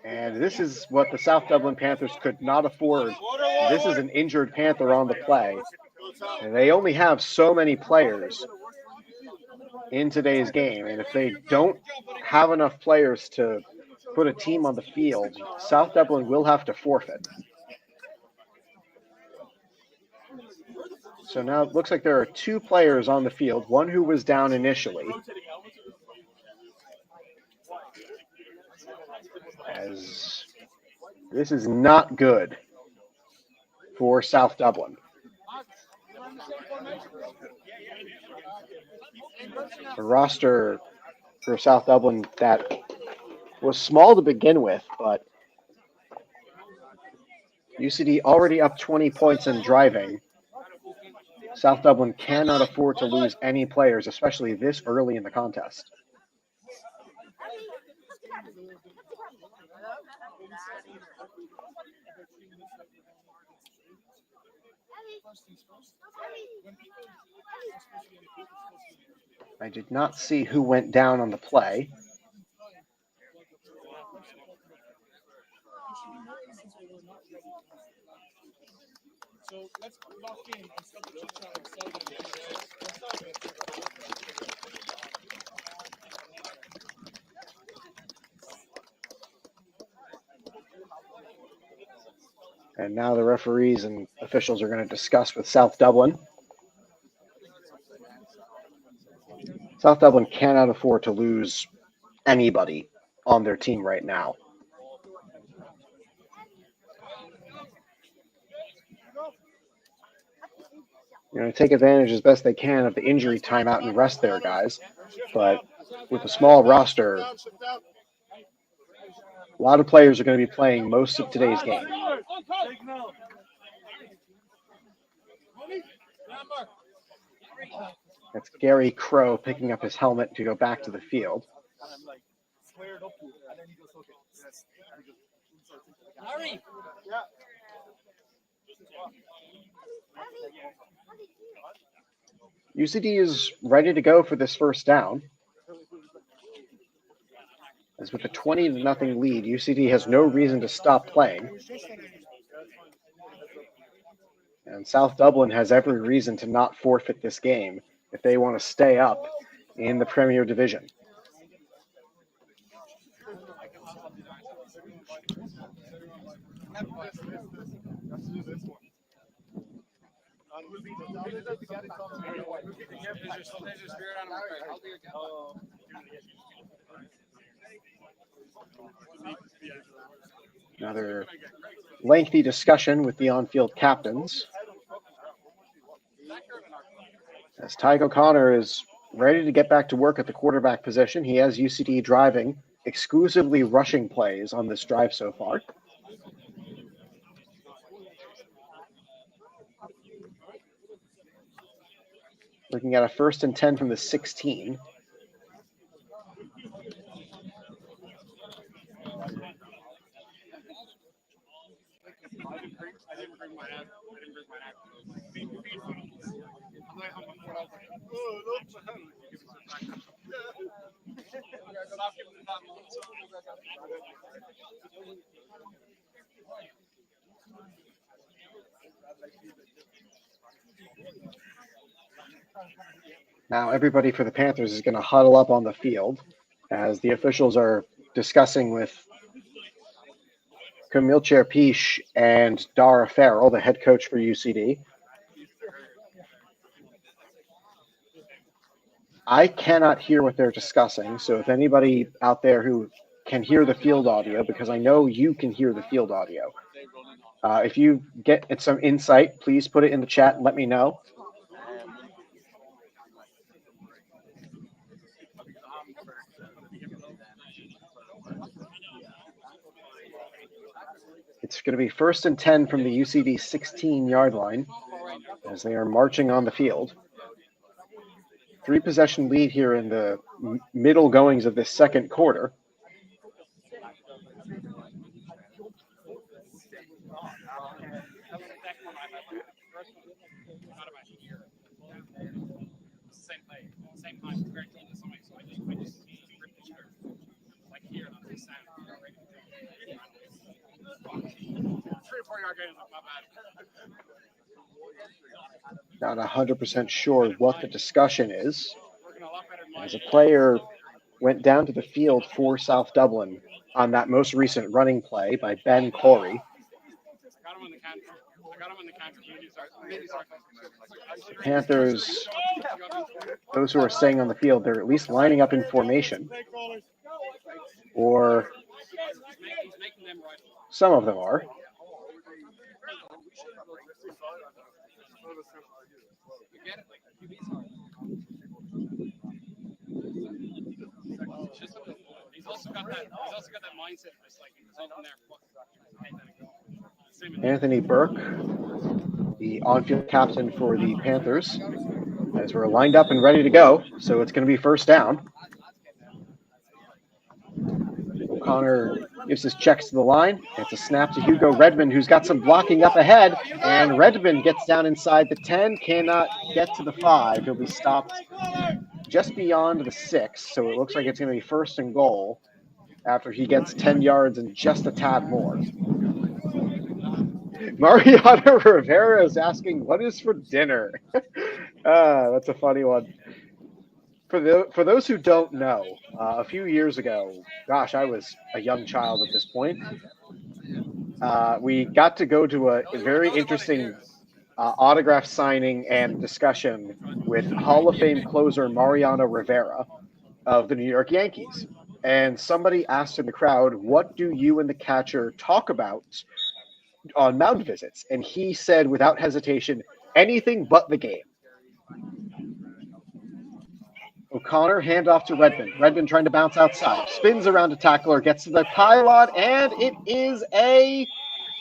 And this is what the South Dublin Panthers could not afford. This is an injured Panther on the play. And they only have so many players in today's game. And if they don't have enough players to put a team on the field, South Dublin will have to forfeit. So now it looks like there are 2 players on the field, one who was down initially. As this is not good for South Dublin. A roster for South Dublin that was small to begin with, but UCD already up 20 points and driving. South Dublin cannot afford to lose any players, especially this early in the contest. I did not see who went down on the play. So let's lock in and stop the chit chat outside. And now the referees and officials are going to discuss with South Dublin. South Dublin cannot afford to lose anybody on their team right now. Take advantage as best they can of the injury timeout and rest there, guys. But with a small roster, a lot of players are going to be playing most of today's game. That's Gary Crow picking up his helmet to go back to the field. UCD is ready to go for this first down. As with a 20-0 lead, UCD has no reason to stop playing. And South Dublin has every reason to not forfeit this game if they want to stay up in the Premier Division. Another lengthy discussion with the on-field captains. As Tyke O'Connor is ready to get back to work at the quarterback position, he has UCD driving exclusively rushing plays on this drive so far. Looking at a 1st and 10 from the 16. Now everybody for the Panthers is going to huddle up on the field as the officials are discussing with Camille Cherpiche and Dara Farrell, the head coach for UCD. I cannot hear what they're discussing, so if anybody out there who can hear the field audio, because I know you can hear the field audio, if you get some insight, please put it in the chat and let me know. It's going to be 1st and 10 from the UCD 16-yard line as they are marching on the field. 3-possession lead here in the middle goings of this second quarter. Not 100% sure what the discussion is, as a player went down to the field for South Dublin on that most recent running play by Ben Corey. The Panthers, those who are staying on the field, they're at least lining up in formation, or some of them are. He's also got that mindset of just like he's open there. Anthony Burke, the on-field captain for the Panthers, as we're lined up and ready to go. So it's going to be first down. O'Connor gives his checks to the line. It's a snap to Hugo Redmond, who's got some blocking up ahead. And Redmond gets down inside the 10, cannot get to the 5. He'll be stopped just beyond the 6. So it looks like it's going to be first and goal after he gets 10 yards and just a tad more. Mariano Rivera is asking, what is for dinner? That's a funny one. For those who don't know, a few years ago, gosh, I was a young child at this point, we got to go to a very interesting autograph signing and discussion with Hall of Fame closer Mariano Rivera of the New York Yankees. And somebody asked in the crowd, what do you and the catcher talk about on mound visits? And he said without hesitation, anything but the game. O'Connor, handoff to Redmond. Redmond trying to bounce outside. Spins around a tackler, gets to the pylon, and it is a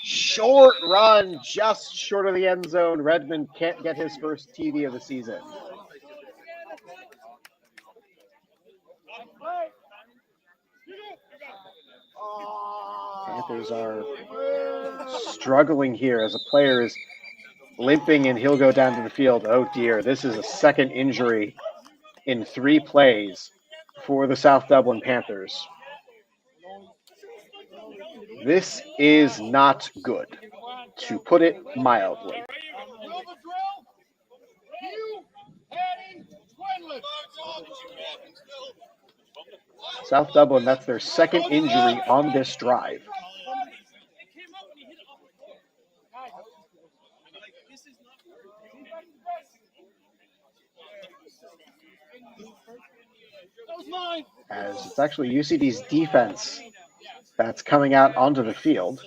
short run, just short of the end zone. Redmond can't get his first TD of the season. Panthers are struggling here as a player is limping and he'll go down to the field. Oh dear, this is a second injury in 3 plays for the South Dublin Panthers. This is not good, to put it mildly. South Dublin, that's their second injury on this drive. As it's actually UCD's defense that's coming out onto the field.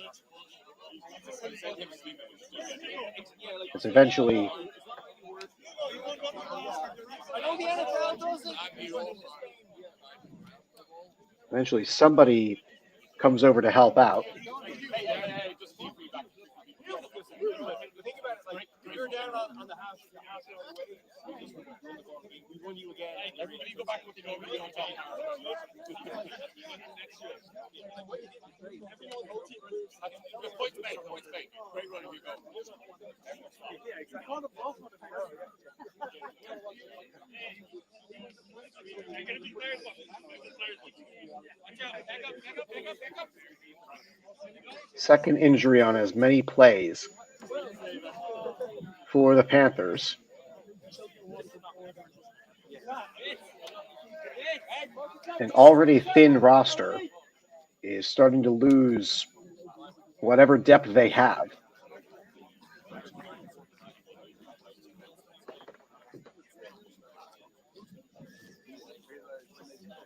It's eventually somebody comes over to help out. You're down on the house. We won you again. Everybody go back with the over on top. Point to make. Great running, you go. Yeah, exactly. Second injury on as many plays for the Panthers. An already thin roster is starting to lose whatever depth they have.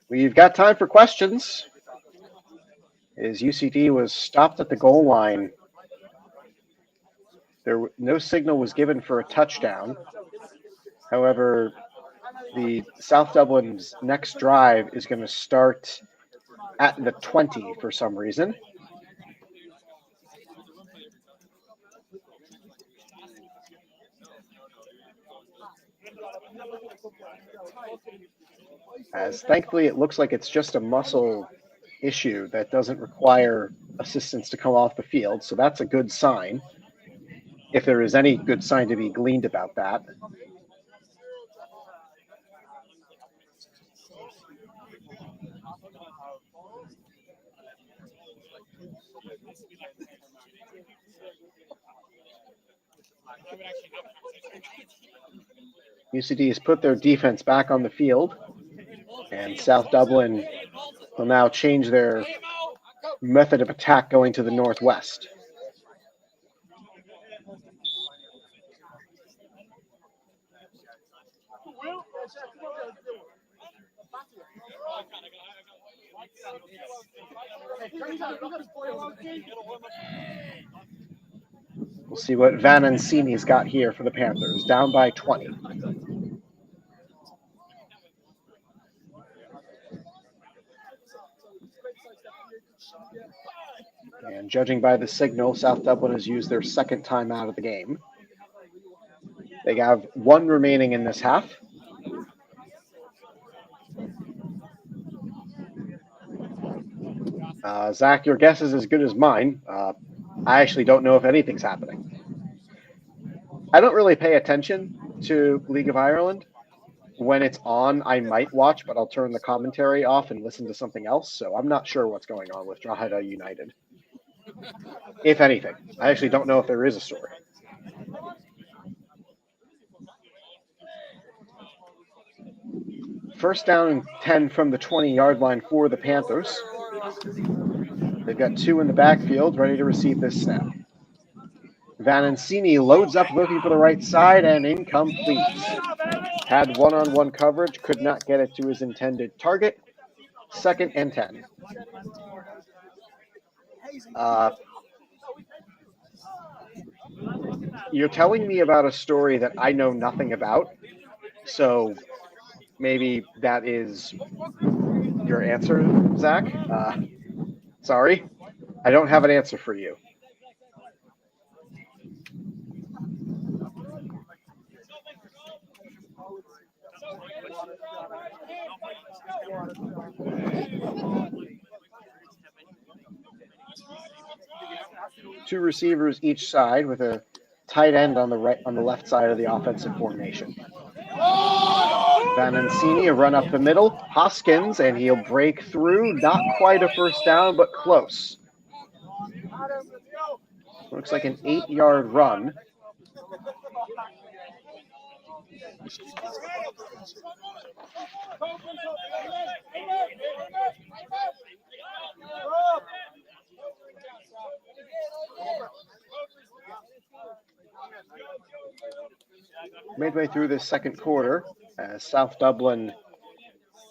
We've got time for questions, as UCD was stopped at the goal line. No signal was given for a touchdown. However, the South Dublin's next drive is going to start at the 20 for some reason. As thankfully it looks like it's just a muscle issue that doesn't require assistance to come off the field, so that's a good sign, if there is any good sign to be gleaned about that. UCD has put their defense back on the field, and South Dublin will now change their method of attack going to the northwest. We'll see what Van Ancini's got here for the Panthers, down by 20. And judging by the signal, South Dublin has used their second time out of the game. They have one remaining in this half. Zach, your guess is as good as mine. I actually don't know if anything's happening. I don't really pay attention to League of Ireland. When it's on, I might watch, but I'll turn the commentary off and listen to something else. So I'm not sure what's going on with Drogheda United. If anything, I actually don't know if there is a story. First down and 10 from the 20-yard line for the Panthers. They've got two in the backfield ready to receive this snap. Vanancini loads up looking for the right side and incomplete. Had one-on-one coverage, could not get it to his intended target. 2nd and 10. You're telling me about a story that I know nothing about, so maybe that is your answer, Zach. Sorry, I don't have an answer for you. Two receivers each side with a tight end on the left side of the offensive formation. Vanancini, a run up the middle. Hoskins, and he'll break through. Not quite a first down, but close. Looks like an 8-yard run. Midway through this second quarter, as South Dublin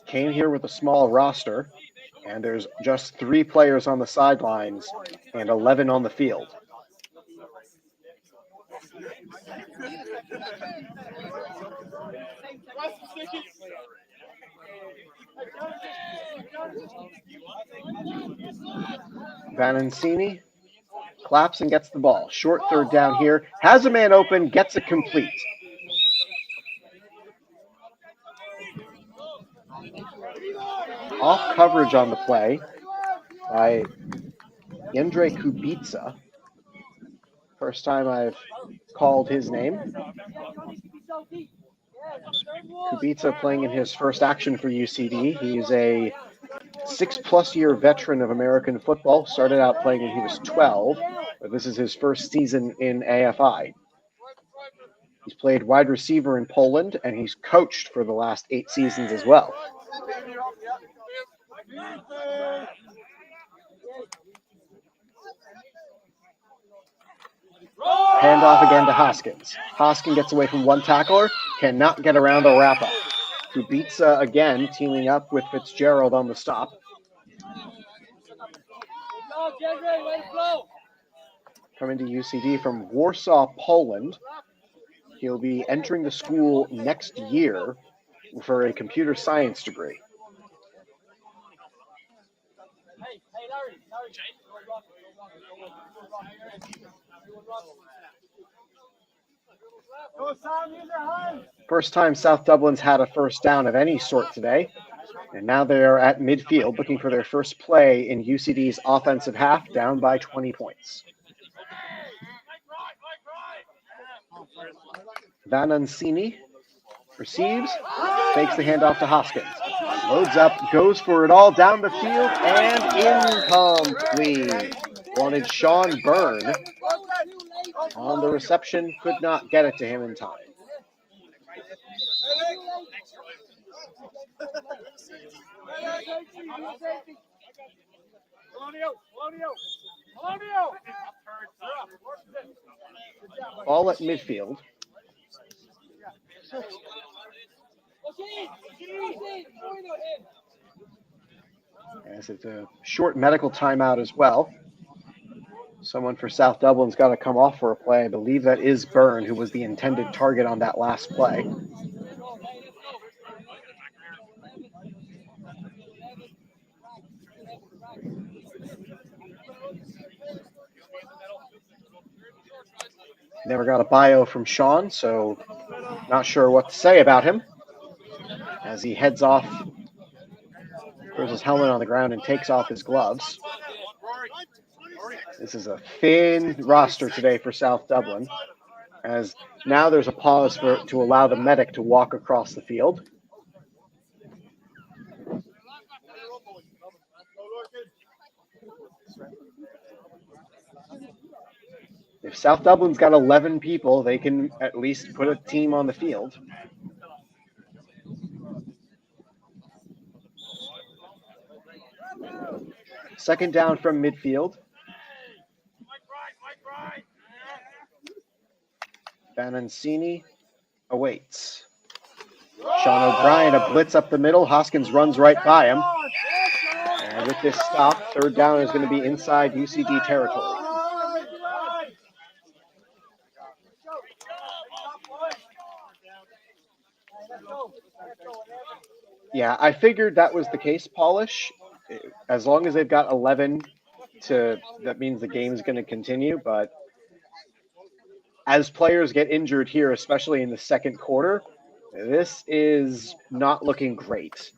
came here with a small roster, and there's just 3 players on the sidelines and 11 on the field. Vanancini claps and gets the ball. Short third down here. Has a man open, gets it complete. Off coverage on the play by Jędrzej Kubica. First time I've called his name. Kubica playing in his first action for UCD. He's a 6+ year veteran of American football. Started out playing when he was 12, but this is his first season in AFI. He's played wide receiver in Poland, and he's coached for the last 8 seasons as well. Handoff again to Hoskins. Hoskins gets away from one tackler, cannot get around a wrap-up. Kubica again teaming up with Fitzgerald on the stop. Coming to UCD from Warsaw, Poland. He'll be entering the school next year for a computer science degree. First time South Dublin's had a first down of any sort today, and now they're at midfield looking for their first play in UCD's offensive half, down by 20 points. Vanancini receives, fakes the handoff to Hoskins. Loads up, goes for it all down the field, and incomplete. Wanted Sean Byrne on the reception, could not get it to him in time. Ball at midfield. As it's a short medical timeout as well. Someone for South Dublin's got to come off for a play. I believe that is Byrne, who was the intended target on that last play. Never got a bio from Sean, so not sure what to say about him. As he heads off, throws his helmet on the ground and takes off his gloves. This is a thin roster today for South Dublin, as now there's a pause to allow the medic to walk across the field. If South Dublin's got 11 people, they can at least put a team on the field. Second down from midfield. Banancini awaits. Sean O'Brien, a blitz up the middle. Hoskins runs right by him. And with this stop, third down is going to be inside UCD territory. Yeah, I figured that was the case, Polish. As long as they've got 11, that means the game's going to continue. But as players get injured here, especially in the second quarter, this is not looking great.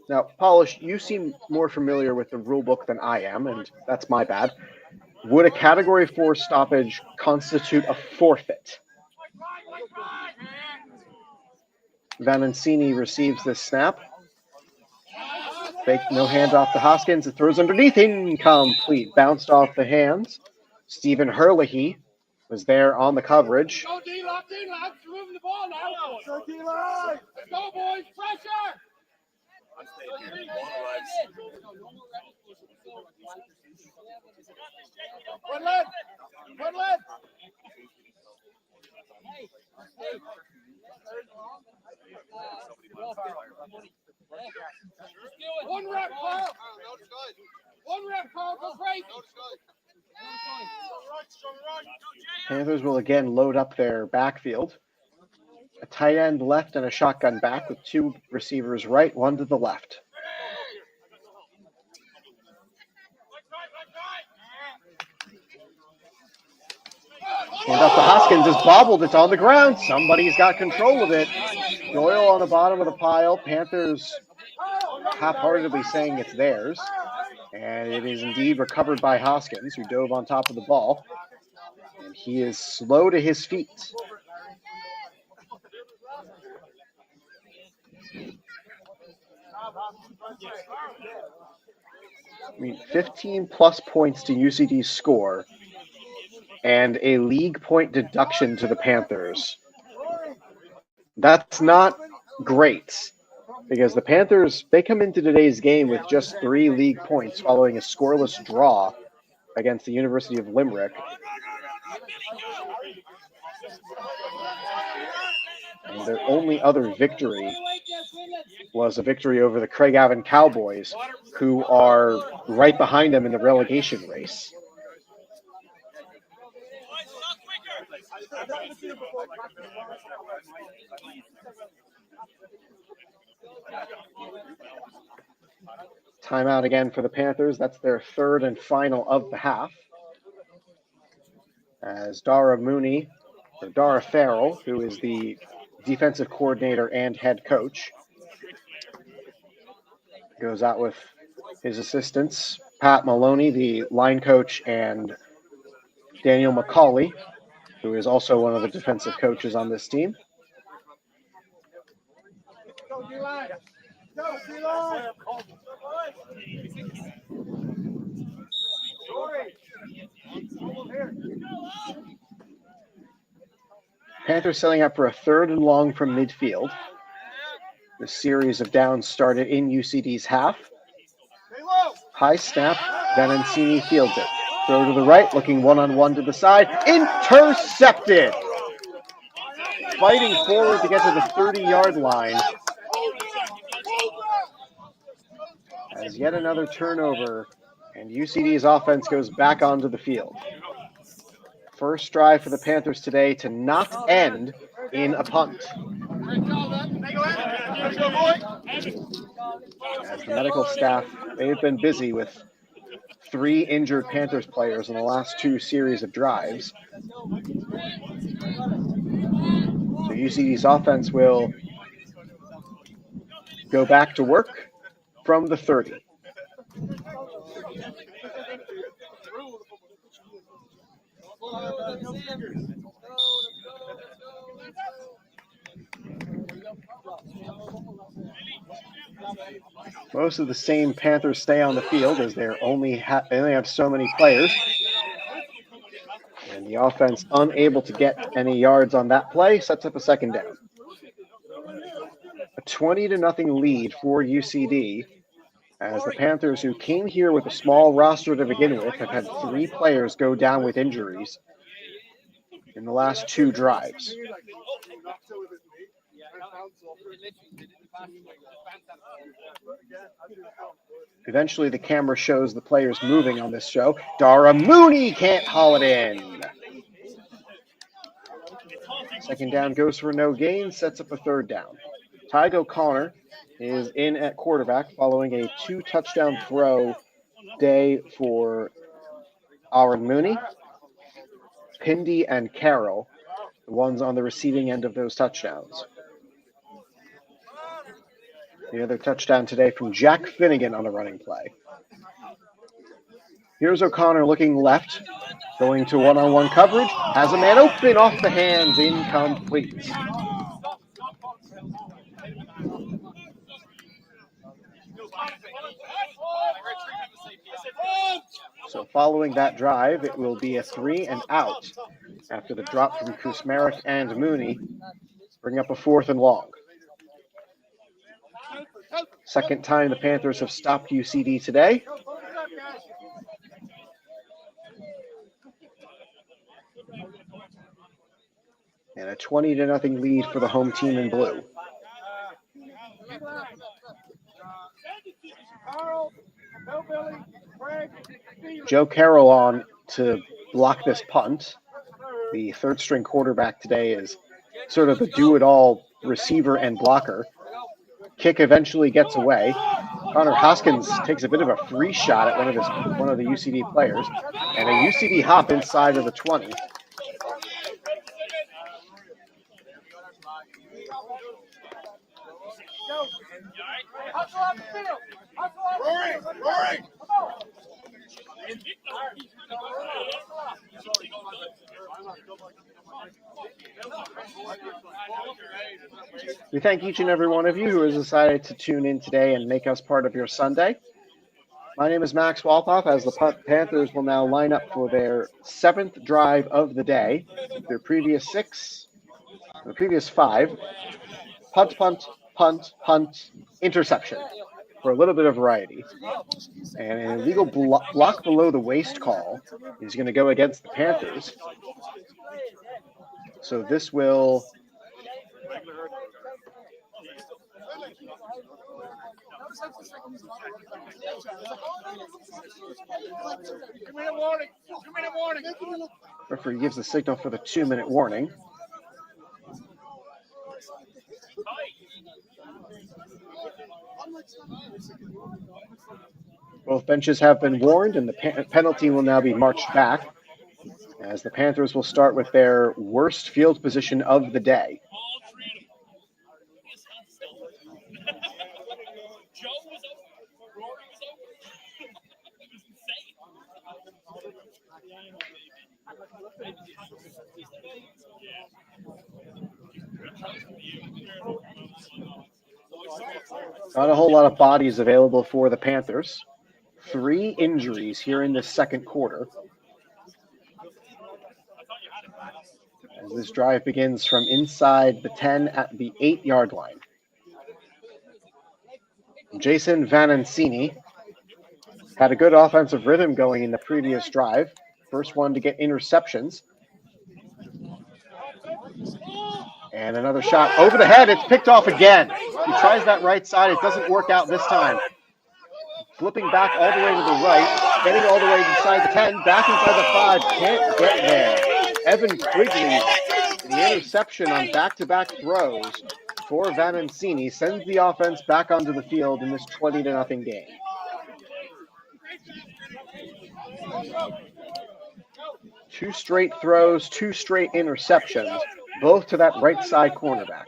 Now, Polish, you seem more familiar with the rule book than I am, and that's my bad. Would a Category 4 stoppage constitute a forfeit? Banancini receives this snap. Fake no handoff to Hoskins. It throws underneath. Incomplete. Bounced off the hands. Stephen Herlihy was there on the coverage. Go, D, locked in, lads. You're moving the ball now. Go, D, lads. Let's go, boys. Pressure. One led. One led. One rep, Carl. One rep, Carl. Go great. Panthers will again load up their backfield. A tight end left and a shotgun back with two receivers right, one to the left. Hand off to Hoskins is bobbled. It's on the ground. Somebody's got control of it. Doyle on the bottom of the pile. Panthers half-heartedly saying it's theirs. And it is indeed recovered by Hoskins, who dove on top of the ball. And he is slow to his feet. I mean, 15-plus points to UCD's score and a league point deduction to the Panthers. That's not great, because the Panthers, they come into today's game with just 3 league points following a scoreless draw against the University of Limerick. And their only other victory was a victory over the Craigavon Cowboys, who are right behind them in the relegation race. Timeout again for the Panthers. That's their third and final of the half. As Dara Farrell, who is the defensive coordinator and head coach, goes out with his assistants, Pat Maloney, the line coach, and Daniel McCauley, who is also one of the defensive coaches on this team. Panthers setting up for a third and long from midfield. The series of downs started in UCD's half. High snap, Banancini fields it. Throw to the right, looking one-on-one to the side. Intercepted! Fighting forward to get to the 30-yard line. As yet another turnover, and UCD's offense goes back onto the field. First drive for the Panthers today to not end in a punt. As the medical staff, they've been busy with 3 injured Panthers players in the last 2 series of drives. So UCD's offense will go back to work from the 30. Most of the same Panthers stay on the field as they only have so many players. And the offense, unable to get any yards on that play, sets up a second down. A 20-0 lead for UCD, as the Panthers, who came here with a small roster to begin with, have had 3 players go down with injuries in the last 2 drives. Eventually, the camera shows the players moving on this show. Dara Mooney can't haul it in. Second down goes for no gain, sets up a third down. Tygo O'Connor is in at quarterback following a 2-touchdown throw day for Aaron Mooney. Pindy and Carroll, the ones on the receiving end of those touchdowns. The other touchdown today from Jack Finnegan on a running play. Here's O'Connor looking left, going to one-on-one coverage, has a man open off the hands, incomplete. So following that drive, it will be a 3 and out after the drop from Kusmarek and Mooney, bring up a 4th and long. Second time the Panthers have stopped UCD today. And a 20-0 lead for the home team in blue. Joe Carroll on to block this punt. The third-string quarterback today is sort of the do-it-all receiver and blocker. Kick eventually gets away. Connor Hoskins takes a bit of a free shot at one of the UCD players, and a UCD hop inside of the 20. We thank each and every one of you who has decided to tune in today and make us part of your Sunday. My name is Max Wolpoff, as the Panthers will now line up for their 7th drive of the day. Their previous 5, punt, punt, punt, punt, interception, for a little bit of variety. And an illegal block below the waist call is going to go against the Panthers. So this will... Referee gives the signal for the 2-minute warning. Both benches have been warned, and the penalty will now be marched back, as the Panthers will start with their worst field position of the day. Not a whole lot of bodies available for the Panthers. 3 injuries here in the second quarter, as this drive begins from inside the 10 at the 8-yard line. Jason Vanancini had a good offensive rhythm going in the previous drive. First one to get interceptions. And another shot over the head. It's picked off again. He tries that right side. It doesn't work out this time. Flipping back all the way to the right. Getting all the way inside the 10. Back inside the 5. Can't get there. Evan Quigley, the interception on back-to-back throws for Vanancini, sends the offense back onto the field in this 20-0 game. 2 straight throws, 2 straight interceptions, both to that right side cornerback.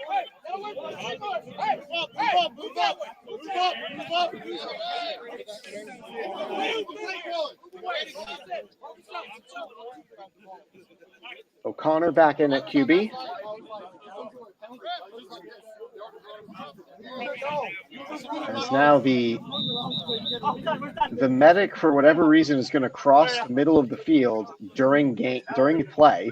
O'Connor back in at QB. As now the medic, for whatever reason, is going to cross the middle of the field during play.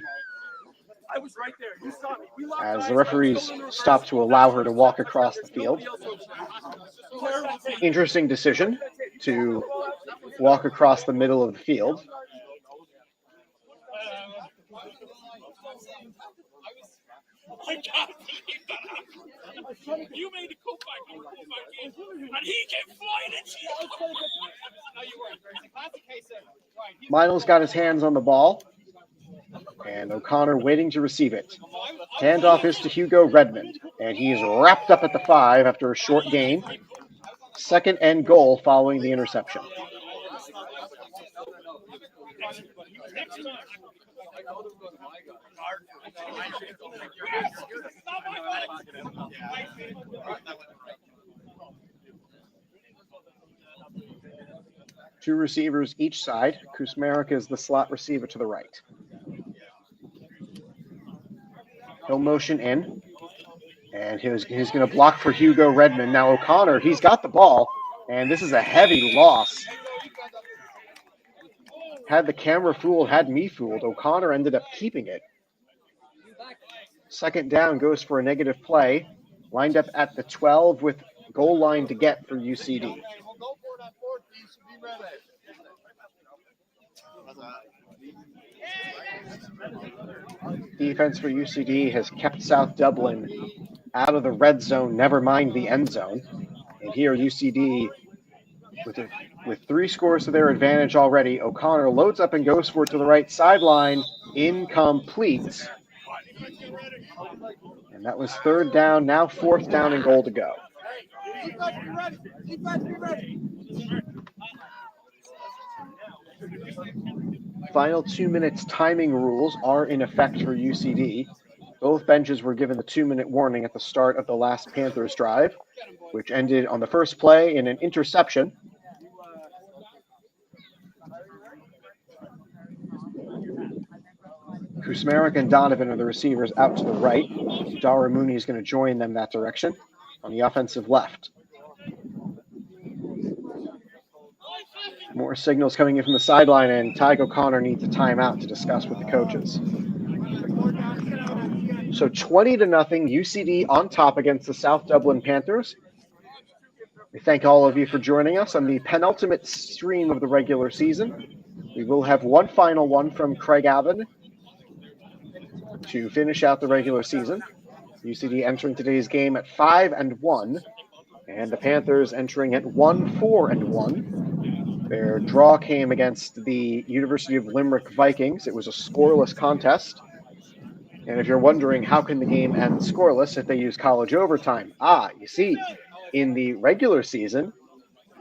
As the referees stop to allow her to walk across the field. Interesting decision to walk across the middle of the field. I can't believe that happened. You made a comeback in, and he came flying into you. No, you weren't. That's the case. Meinl's got his hands on the ball, and O'Connor waiting to receive it. Handoff is to Hugo Redmond, and he's wrapped up at the 5 after a short gain. 2nd and goal following the interception. Two receivers each side. Kusmarek is the slot receiver to the right. He'll motion in, and he's going to block for Hugo Redmond. Now O'Connor, he's got the ball, and this is a heavy loss. Had the camera fooled, had me fooled. O'Connor ended up keeping it. 2nd down goes for a negative play. Lined up at the 12 with goal line to get for UCD. Defense for UCD has kept South Dublin out of the red zone, never mind the end zone. And here UCD, with 3 scores to their advantage already, O'Connor loads up and goes for it to the right sideline. Incomplete. And that was 3rd down, now 4th down and goal to go. Final 2 minutes timing rules are in effect for UCD. Both benches were given the 2-minute warning at the start of the last Panthers drive, which ended on the first play in an interception. Kusmarek and Donovan are the receivers out to the right. Dara Mooney is going to join them that direction on the offensive left. More signals coming in from the sideline, and Tyke O'Connor needs a timeout to discuss with the coaches. So 20-0, UCD on top against the South Dublin Panthers. We thank all of you for joining us on the penultimate stream of the regular season. We will have one final one from Craig Allen to finish out the regular season. UCD entering today's game at 5-1, and the Panthers entering at 1-4-1. Their draw came against the University of Limerick Vikings. It was a scoreless contest. And if you're wondering how can the game end scoreless if they use college overtime? You see, in the regular season,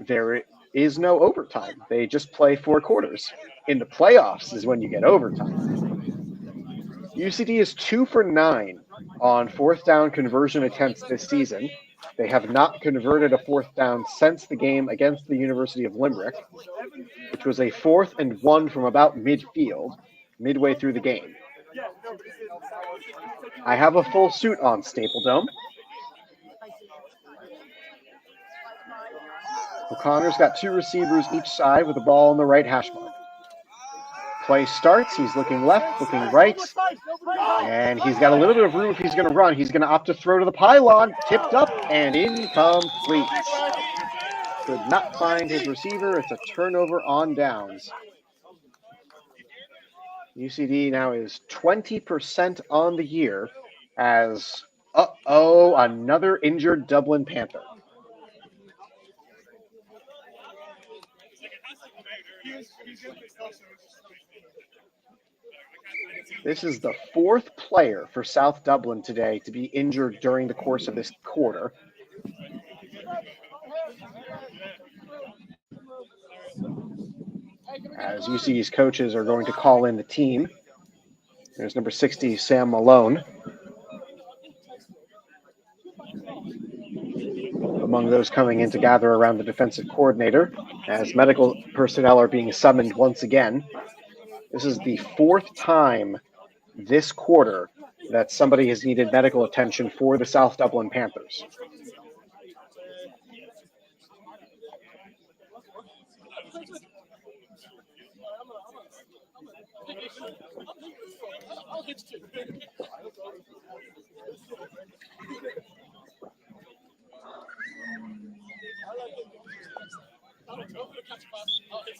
there is no overtime. They just play 4 quarters. In the playoffs is when you get overtime. UCD is 2 for 9 on 4th down conversion attempts this season. They have not converted a 4th down since the game against the University of Limerick, which was a 4th and 1 from about midfield, midway through the game. I have a full suit on, Stapledome. O'Connor's got 2 receivers each side with the ball on the right hash mark. Play starts. He's looking left, looking right, and he's got a little bit of room if he's going to run. He's going to opt to throw to the pylon, tipped up, and incomplete. Could not find his receiver. It's a turnover on downs. UCD now is 20% on the year as, another injured Dublin Panther. This is the 4th player for South Dublin today to be injured during the course of this quarter. as UCD's coaches are going to call in the team. There's number 60, Sam Malone. Among those coming in to gather around the defensive coordinator, as medical personnel are being summoned once again. This is the fourth time this quarter that somebody has needed medical attention for the South Dublin Panthers.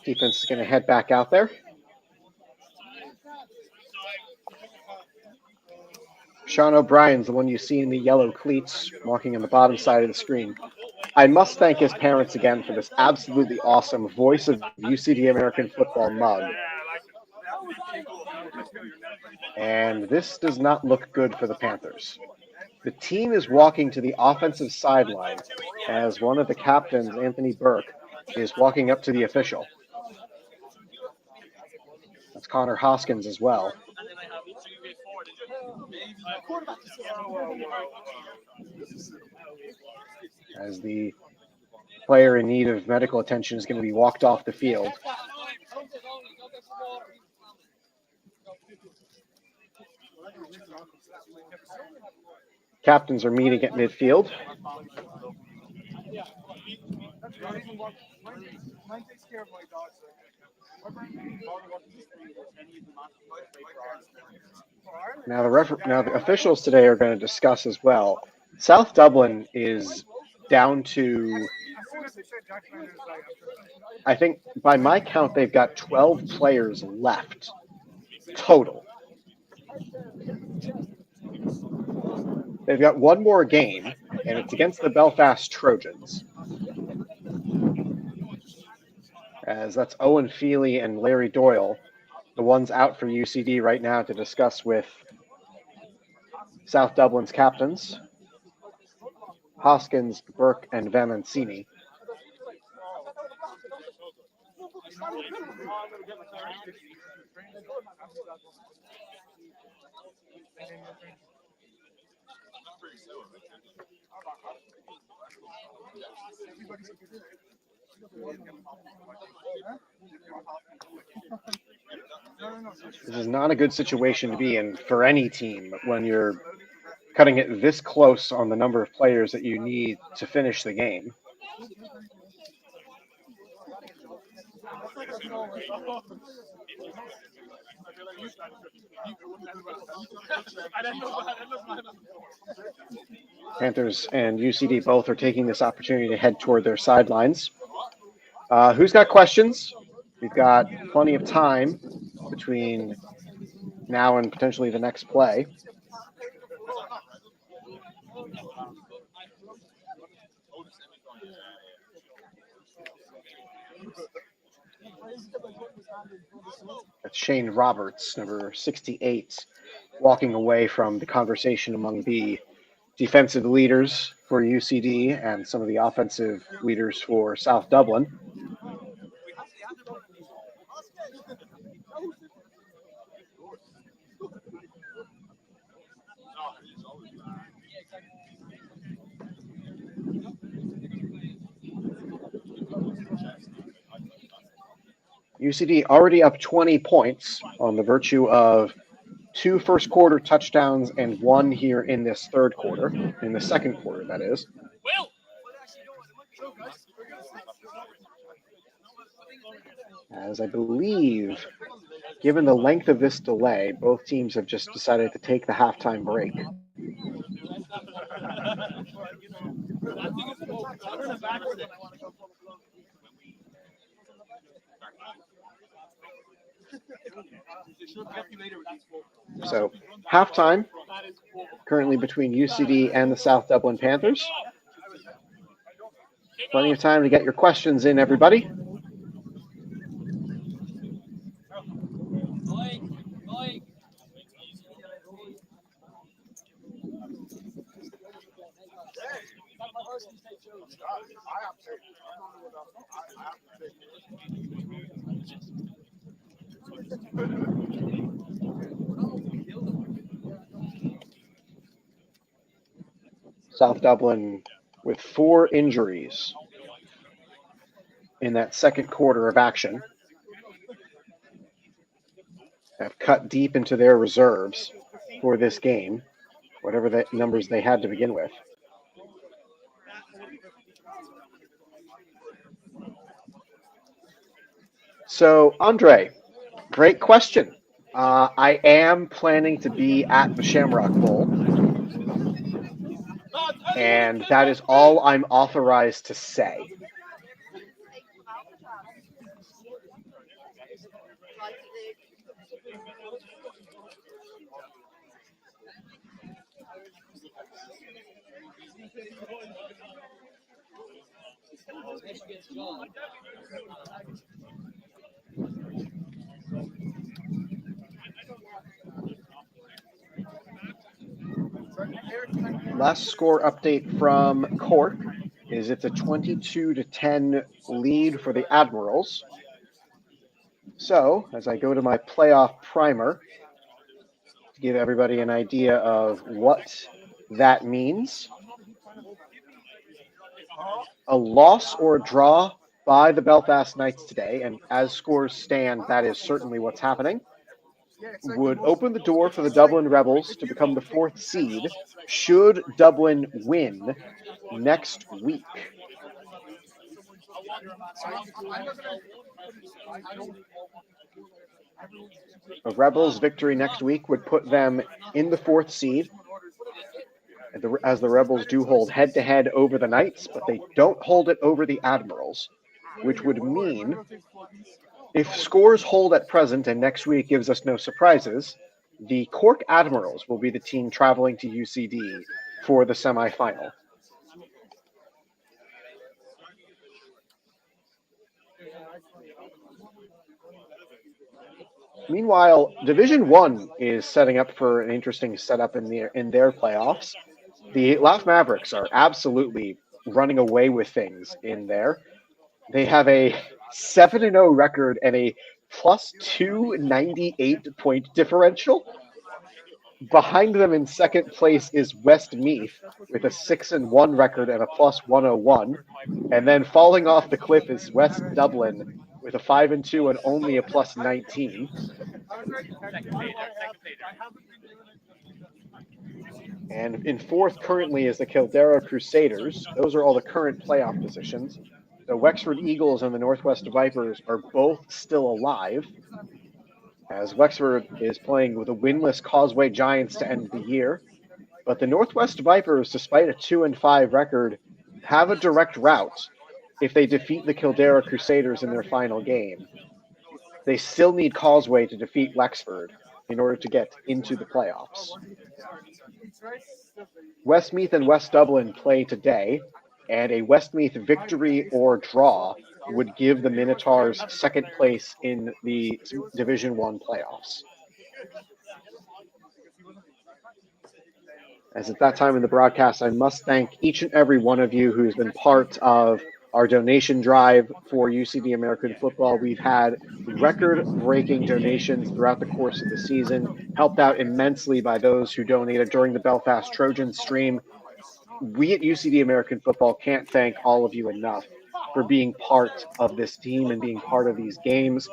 Defense is going to head back out there. Sean O'Brien's the one you see in the yellow cleats walking on the bottom side of the screen. I must thank his parents again for this absolutely awesome Voice of UCD American Football mug. And this does not look good for the Panthers. The team is walking to the offensive sideline as one of the captains, Anthony Burke, is walking up to the official. That's Connor Hoskins as well. As the player in need of medical attention is going to be walked off the field. Captains are meeting at midfield. Now the officials today are going to discuss as well. South Dublin is down to, I think by my count, they've got 12 players left total. They've got one more game, and it's against the Belfast Trojans. As that's Owen Feely and Larry Doyle, the ones out for UCD right now to discuss with South Dublin's captains, Hoskins, Burke, and Vamancini. This is not a good situation to be in for any team when you're cutting it this close on the number of players that you need to finish the game. Panthers and UCD both are taking this opportunity to head toward their sidelines. Who's got questions? We've got plenty of time between now and potentially the next play. That's Shane Roberts, number 68, walking away from the conversation among the defensive leaders for UCD and some of the offensive leaders for South Dublin. UCD already up 20 points on the virtue of 2 first quarter touchdowns and 1 here in this third quarter, in the second quarter, that is. As I believe, given the length of this delay, both teams have just decided to take the halftime break. So, halftime, currently between UCD and the South Dublin Panthers. Plenty of time to get your questions in, everybody. South Dublin with 4 injuries in that second quarter of action have cut deep into their reserves for this game, whatever the numbers they had to begin with. So, Andre, great question. I am planning to be at the Shamrock Bowl, and that is all I'm authorized to say. Last score update from Cork is it's a 22-10 lead for the Admirals. So, as I go to my playoff primer, to give everybody an idea of what that means, a loss or a draw by the Belfast Knights today, and as scores stand, that is certainly what's happening, would open the door for the Dublin Rebels to become the 4th seed should Dublin win next week. A Rebels victory next week would put them in the 4th seed, as the Rebels do hold head-to-head over the Knights, but they don't hold it over the Admirals, which would mean if scores hold at present and next week gives us no surprises, the Cork Admirals will be the team traveling to UCD for the semifinal. Meanwhile, Division 1 is setting up for an interesting setup in their playoffs. The Laugh Mavericks are absolutely running away with things in there. They have a 7-0 record and a plus 298 point differential. Behind them in second place is Westmeath with a 6-1 record and a plus 101. And then falling off the cliff is West Dublin with a 5-2 and only a plus 19. And in 4th currently is the Kildare Crusaders. Those are all the current playoff positions. The Wexford Eagles and the Northwest Vipers are both still alive, as Wexford is playing with the winless Causeway Giants to end the year. But the Northwest Vipers, despite a 2-5 record, have a direct route if they defeat the Kildare Crusaders in their final game. They still need Causeway to defeat Wexford in order to get into the playoffs. Westmeath and West Dublin play today, and a Westmeath victory or draw would give the Minotaurs second place in the Division 1 playoffs. As at that time in the broadcast, I must thank each and every one of you who's been part of our donation drive for UCD American football. We've had record-breaking donations throughout the course of the season, helped out immensely by those who donated during the Belfast Trojan stream. We at UCD American football can't thank all of you enough for being part of this team and being part of these games.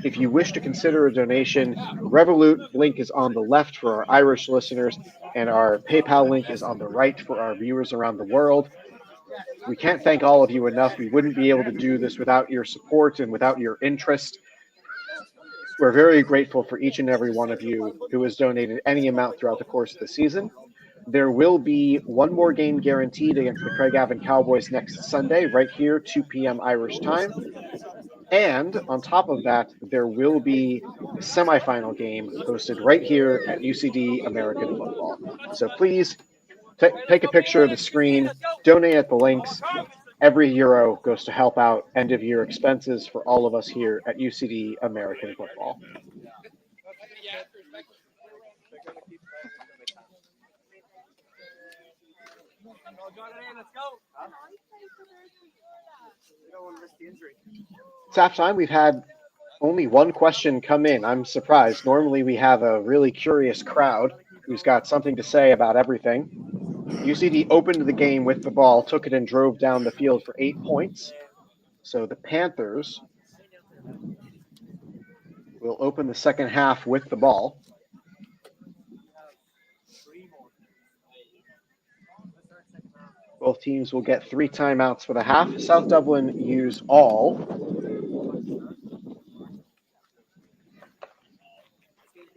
If you wish to consider a donation, Revolut link is on the left for our Irish listeners, and our PayPal link is on the right for our viewers around the world. We can't thank all of you enough. We wouldn't be able to do this without your support and without your interest. We're very grateful for each and every one of you who has donated any amount throughout the course of the season. There will be one more game guaranteed against the Craigavon Cowboys next Sunday, right here, 2 p.m. Irish time. And on top of that, there will be a semifinal game hosted right here at UCD American Football. So please take a picture of the screen, donate at the links. Every euro goes to help out end-of-year expenses for all of us here at UCD American Football. It's halftime. We've had only one question come in. I'm surprised. Normally we have a really curious crowd who's got something to say about everything. UCD opened the game with the ball, took it and drove down the field for 8 points. So the Panthers will open the second half with the ball. Both teams will get 3 timeouts for the half. South Dublin use all.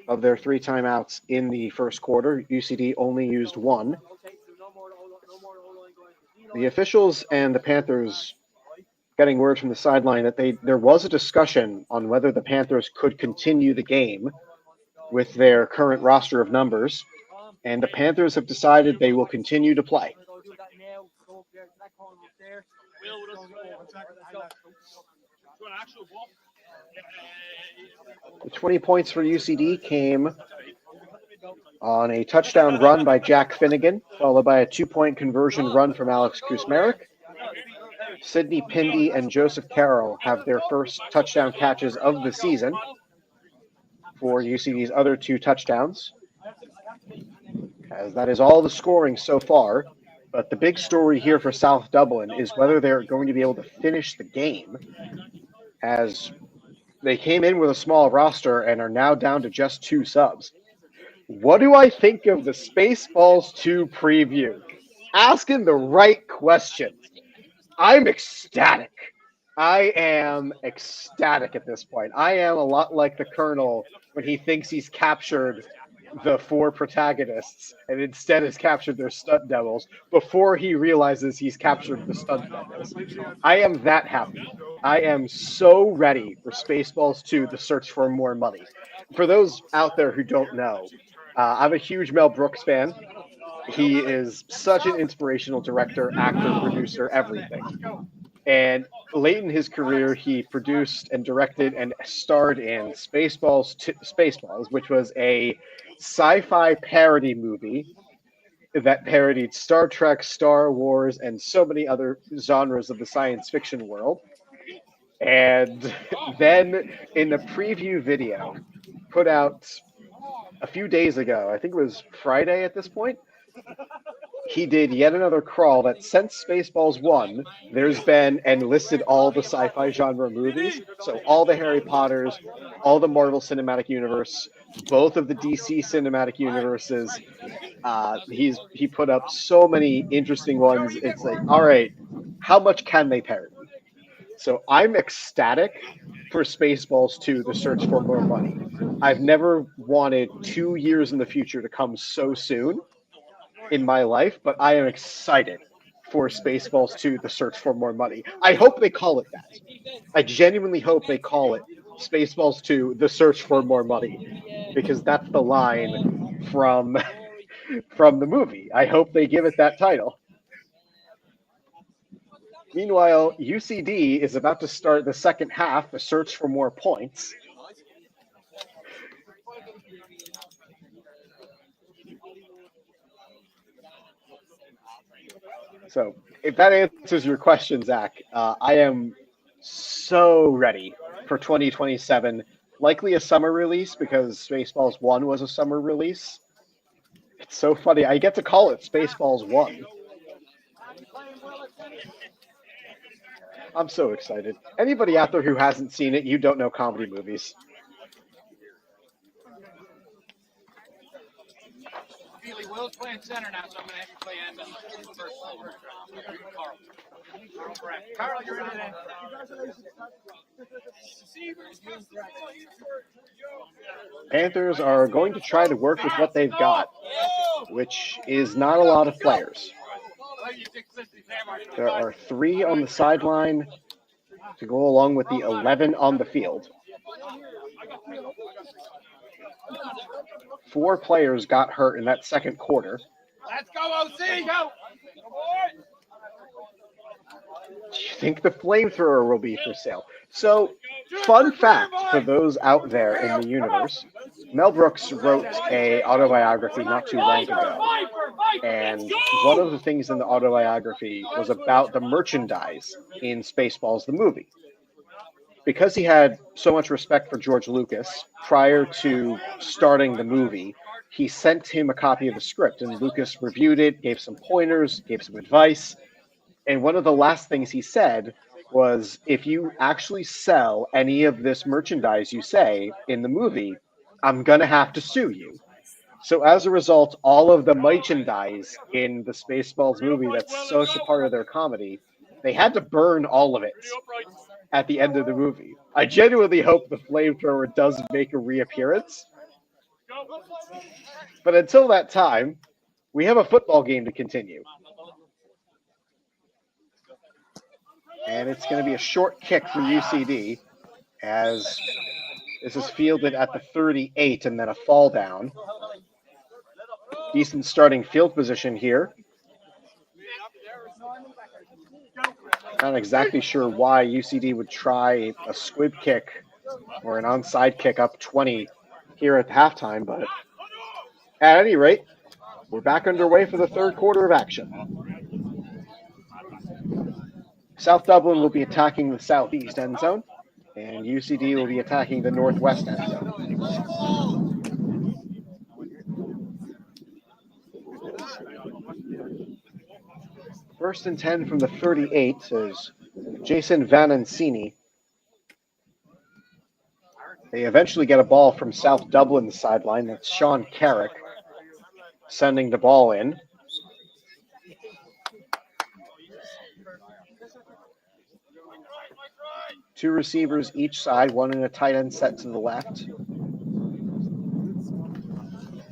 Of their 3 timeouts in the first quarter, UCD only used 1. The officials and the Panthers getting word from the sideline that there was a discussion on whether the Panthers could continue the game with their current roster of numbers, and the Panthers have decided they will continue to play. The 20 points for UCD came on a touchdown run by Jack Finnegan, followed by a 2-point conversion run from Alex Kusmarek. Sidney Pindy and Joseph Carroll have their first touchdown catches of the season for UCD's other 2 touchdowns, as that is all the scoring so far. But the big story here for South Dublin is whether they're going to be able to finish the game, as they came in with a small roster and are now down to just 2 subs. What do I think of the Spaceballs 2 preview? Asking the right questions. I'm ecstatic. I am ecstatic at this point. I am a lot like the Colonel when he thinks he's captured the 4 protagonists and instead has captured their stunt doubles before he realizes he's captured the stunt doubles. I am that happy. I am so ready for Spaceballs 2, The Search for More Money. For those out there who don't know, I'm a huge Mel Brooks fan. He is such an inspirational director, actor, producer, everything. And late in his career, he produced and directed and starred in Spaceballs, which was a sci-fi parody movie that parodied Star Trek, Star Wars, and so many other genres of the science fiction world. And then in the preview video put out a few days ago, I think it was Friday at this point, he did yet another crawl that since Spaceballs 1, there's been and listed all the sci-fi genre movies. So all the Harry Potters, all the Marvel Cinematic Universe, both of the DC Cinematic Universes. He put up so many interesting ones. It's like, all right, how much can they parody? So I'm ecstatic for Spaceballs 2, The Search for More Money. I've never wanted 2 years in the future to come so soon in my life, but I am excited for Spaceballs 2, The Search for More Money. I hope they call it that. I genuinely hope they call it Spaceballs 2, The Search for More Money, because that's the line from the movie. I hope they give it that title. Meanwhile, UCD is about to start the second half, The Search for More Points. So if that answers your question, Zach, I am so ready for 2027. Likely a summer release because Spaceballs 1 was a summer release. It's so funny. I get to call it Spaceballs 1. I'm so excited. Anybody out there who hasn't seen it, you don't know comedy movies. Will's playing center now, so I'm going to have you play end first. Carl, you're in it. Panthers are going to try to work with what they've got, which is not a lot of players. There are 3 on the sideline to go along with the 11 on the field. 4 players got hurt in that second quarter. Let's go, OC! Go! Do you think the flamethrower will be for sale? So, fun fact for those out there in the universe, Mel Brooks wrote an autobiography not too long ago. And one of the things in the autobiography was about the merchandise in Spaceballs, the movie. because he had so much respect for George Lucas, prior to starting the movie, he sent him a copy of the script, and Lucas reviewed it, gave some pointers, gave some advice. And one of the last things he said was, if you actually sell any of this merchandise you say in the movie, I'm going to have to sue you. So as a result, all of the merchandise in the Spaceballs movie that's such a part of their comedy, they had to burn all of it at the end of the movie. I genuinely hope the flamethrower does make a reappearance. But until that time, we have a football game to continue. And it's going to be a short kick for UCD, as this is fielded at the 38 and then a fall down. Decent starting field position here. Not exactly sure why UCD would try a squib kick or an onside kick up 20 here at halftime, but at any rate, we're back underway for the third quarter of action. South Dublin will be attacking the southeast end zone, and UCD will be attacking the northwest end zone. First and 10 from the 38 is Jason Vanancini. They eventually get a ball from South Dublin's sideline. That's Sean Carrick sending the ball in. Two receivers each side, one in a tight end set to the left.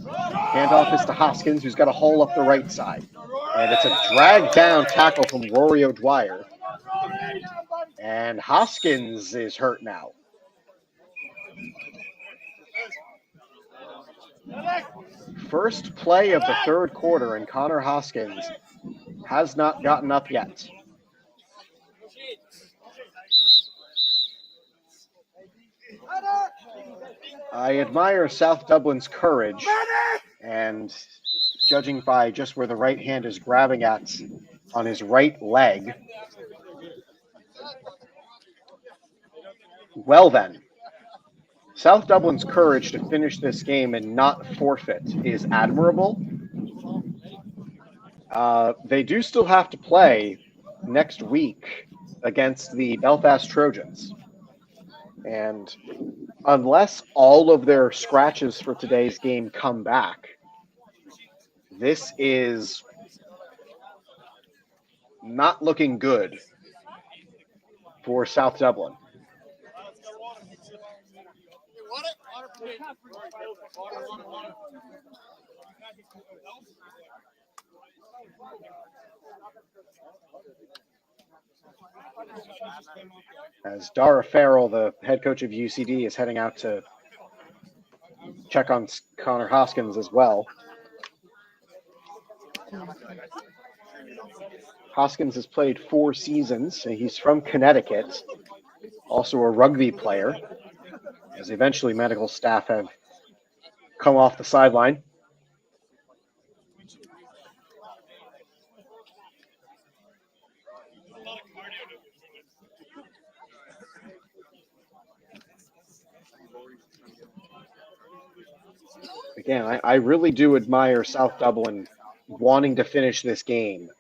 Handoff is to Hoskins, who's got a hole up the right side. And it's a drag down tackle from Rory O'Dwyer. And Hoskins is hurt now. First play of the third quarter, and Connor Hoskins has not gotten up yet. I admire South Dublin's courage, and judging by just where the right hand is grabbing at on his right leg. Well then, South Dublin's courage to finish this game and not forfeit is admirable. They do still have to play next week against the Belfast Trojans. And unless all of their scratches for today's game come back, this is not looking good for South Dublin. As Dara Farrell, the head coach of UCD, is heading out to check on Connor Hoskins as well. Hoskins has played 4 seasons, and he's from Connecticut, also a rugby player, as eventually medical staff have come off the sideline. Again, I really do admire South Dublin wanting to finish this game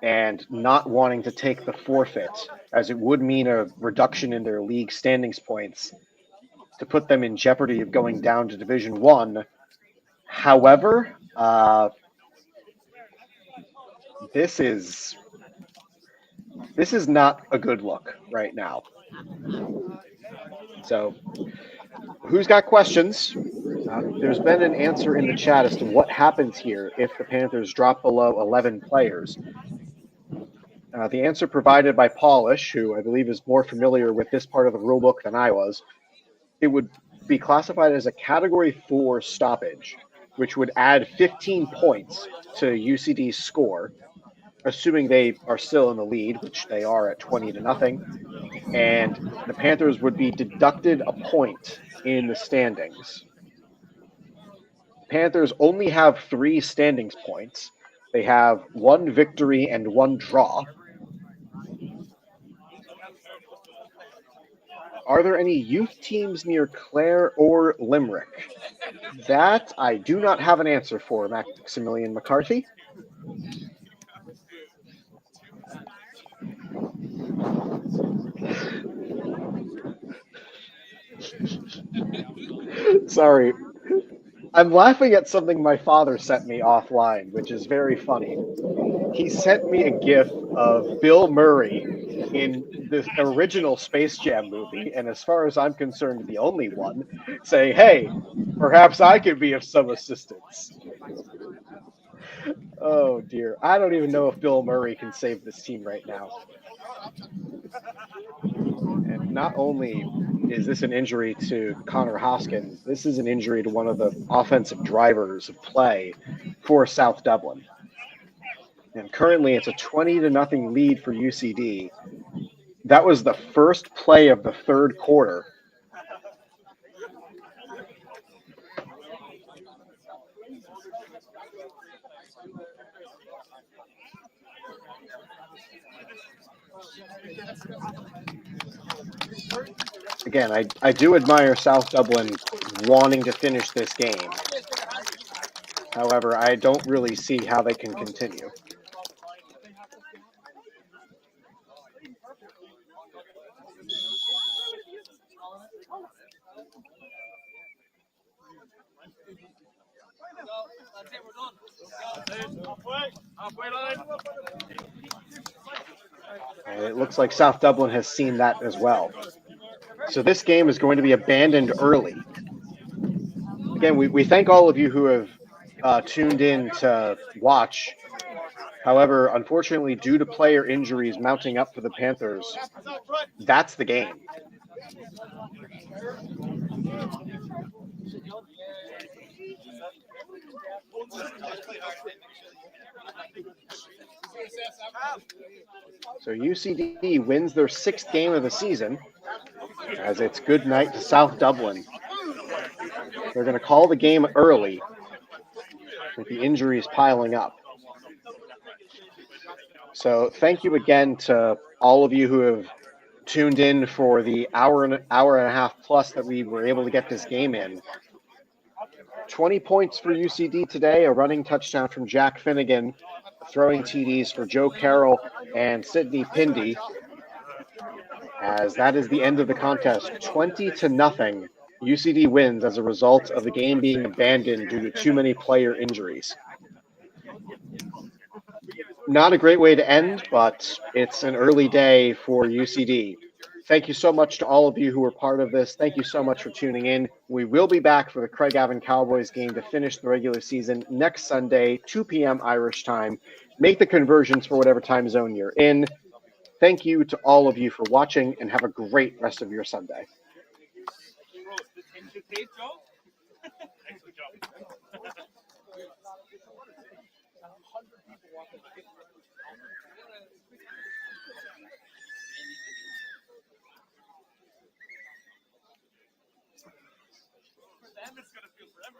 and not wanting to take the forfeit, as it would mean a reduction in their league standings points to put them in jeopardy of going down to Division 1. However, this is not a good look right now. So, who's got questions? There's been an answer in the chat as to what happens here if the Panthers drop below 11 players. The answer provided by Polish, who I believe is more familiar with this part of the rulebook than I was, it would be classified as a Category 4 stoppage, which would add 15 points to UCD's score, assuming they are still in the lead, which they are at 20-0, and the Panthers would be deducted a point in the standings. Panthers only have 3 standings points. They have 1 victory and 1 draw. Are there any youth teams near Clare or Limerick? That I do not have an answer for, Maximilian McCarthy. Sorry. I'm laughing at something my father sent me offline, which is very funny. He sent me a gif of Bill Murray in the original Space Jam movie, and as far as I'm concerned, the only one, saying, hey, perhaps I could be of some assistance. Oh dear. I don't even know if Bill Murray can save this team right now. And not only is this an injury to Connor Hoskins, this is an injury to one of the offensive drivers of play for South Dublin. And currently it's a 20-0 lead for UCD. That was the first play of the third quarter. Again, I do admire South Dublin wanting to finish this game. However, I don't really see how they can continue. And it looks like South Dublin has seen that as well. So this game is going to be abandoned early. Again, we thank all of you who have tuned in to watch. However, unfortunately, due to player injuries mounting up for the Panthers, that's the game. So UCD wins their 6th game of the season, as it's good night to South Dublin. They're going to call the game early with the injuries piling up. So thank you again to all of you who have tuned in for the hour and a half plus that we were able to get this game in. 20 points for UCD today, a running touchdown from Jack Finnegan, throwing TDs for Joe Carroll and Sidney Pindy, as that is the end of the contest. 20-0. UCD wins as a result of the game being abandoned due to too many player injuries. Not a great way to end, but it's an early day for UCD. Thank you so much to all of you who were part of this. Thank you so much for tuning in. We will be back for the Craigavon Cowboys game to finish the regular season next Sunday, 2 p.m. Irish time. Make the conversions for whatever time zone you're in. Thank you to all of you for watching, and have a great rest of your Sunday. It's gonna feel forever.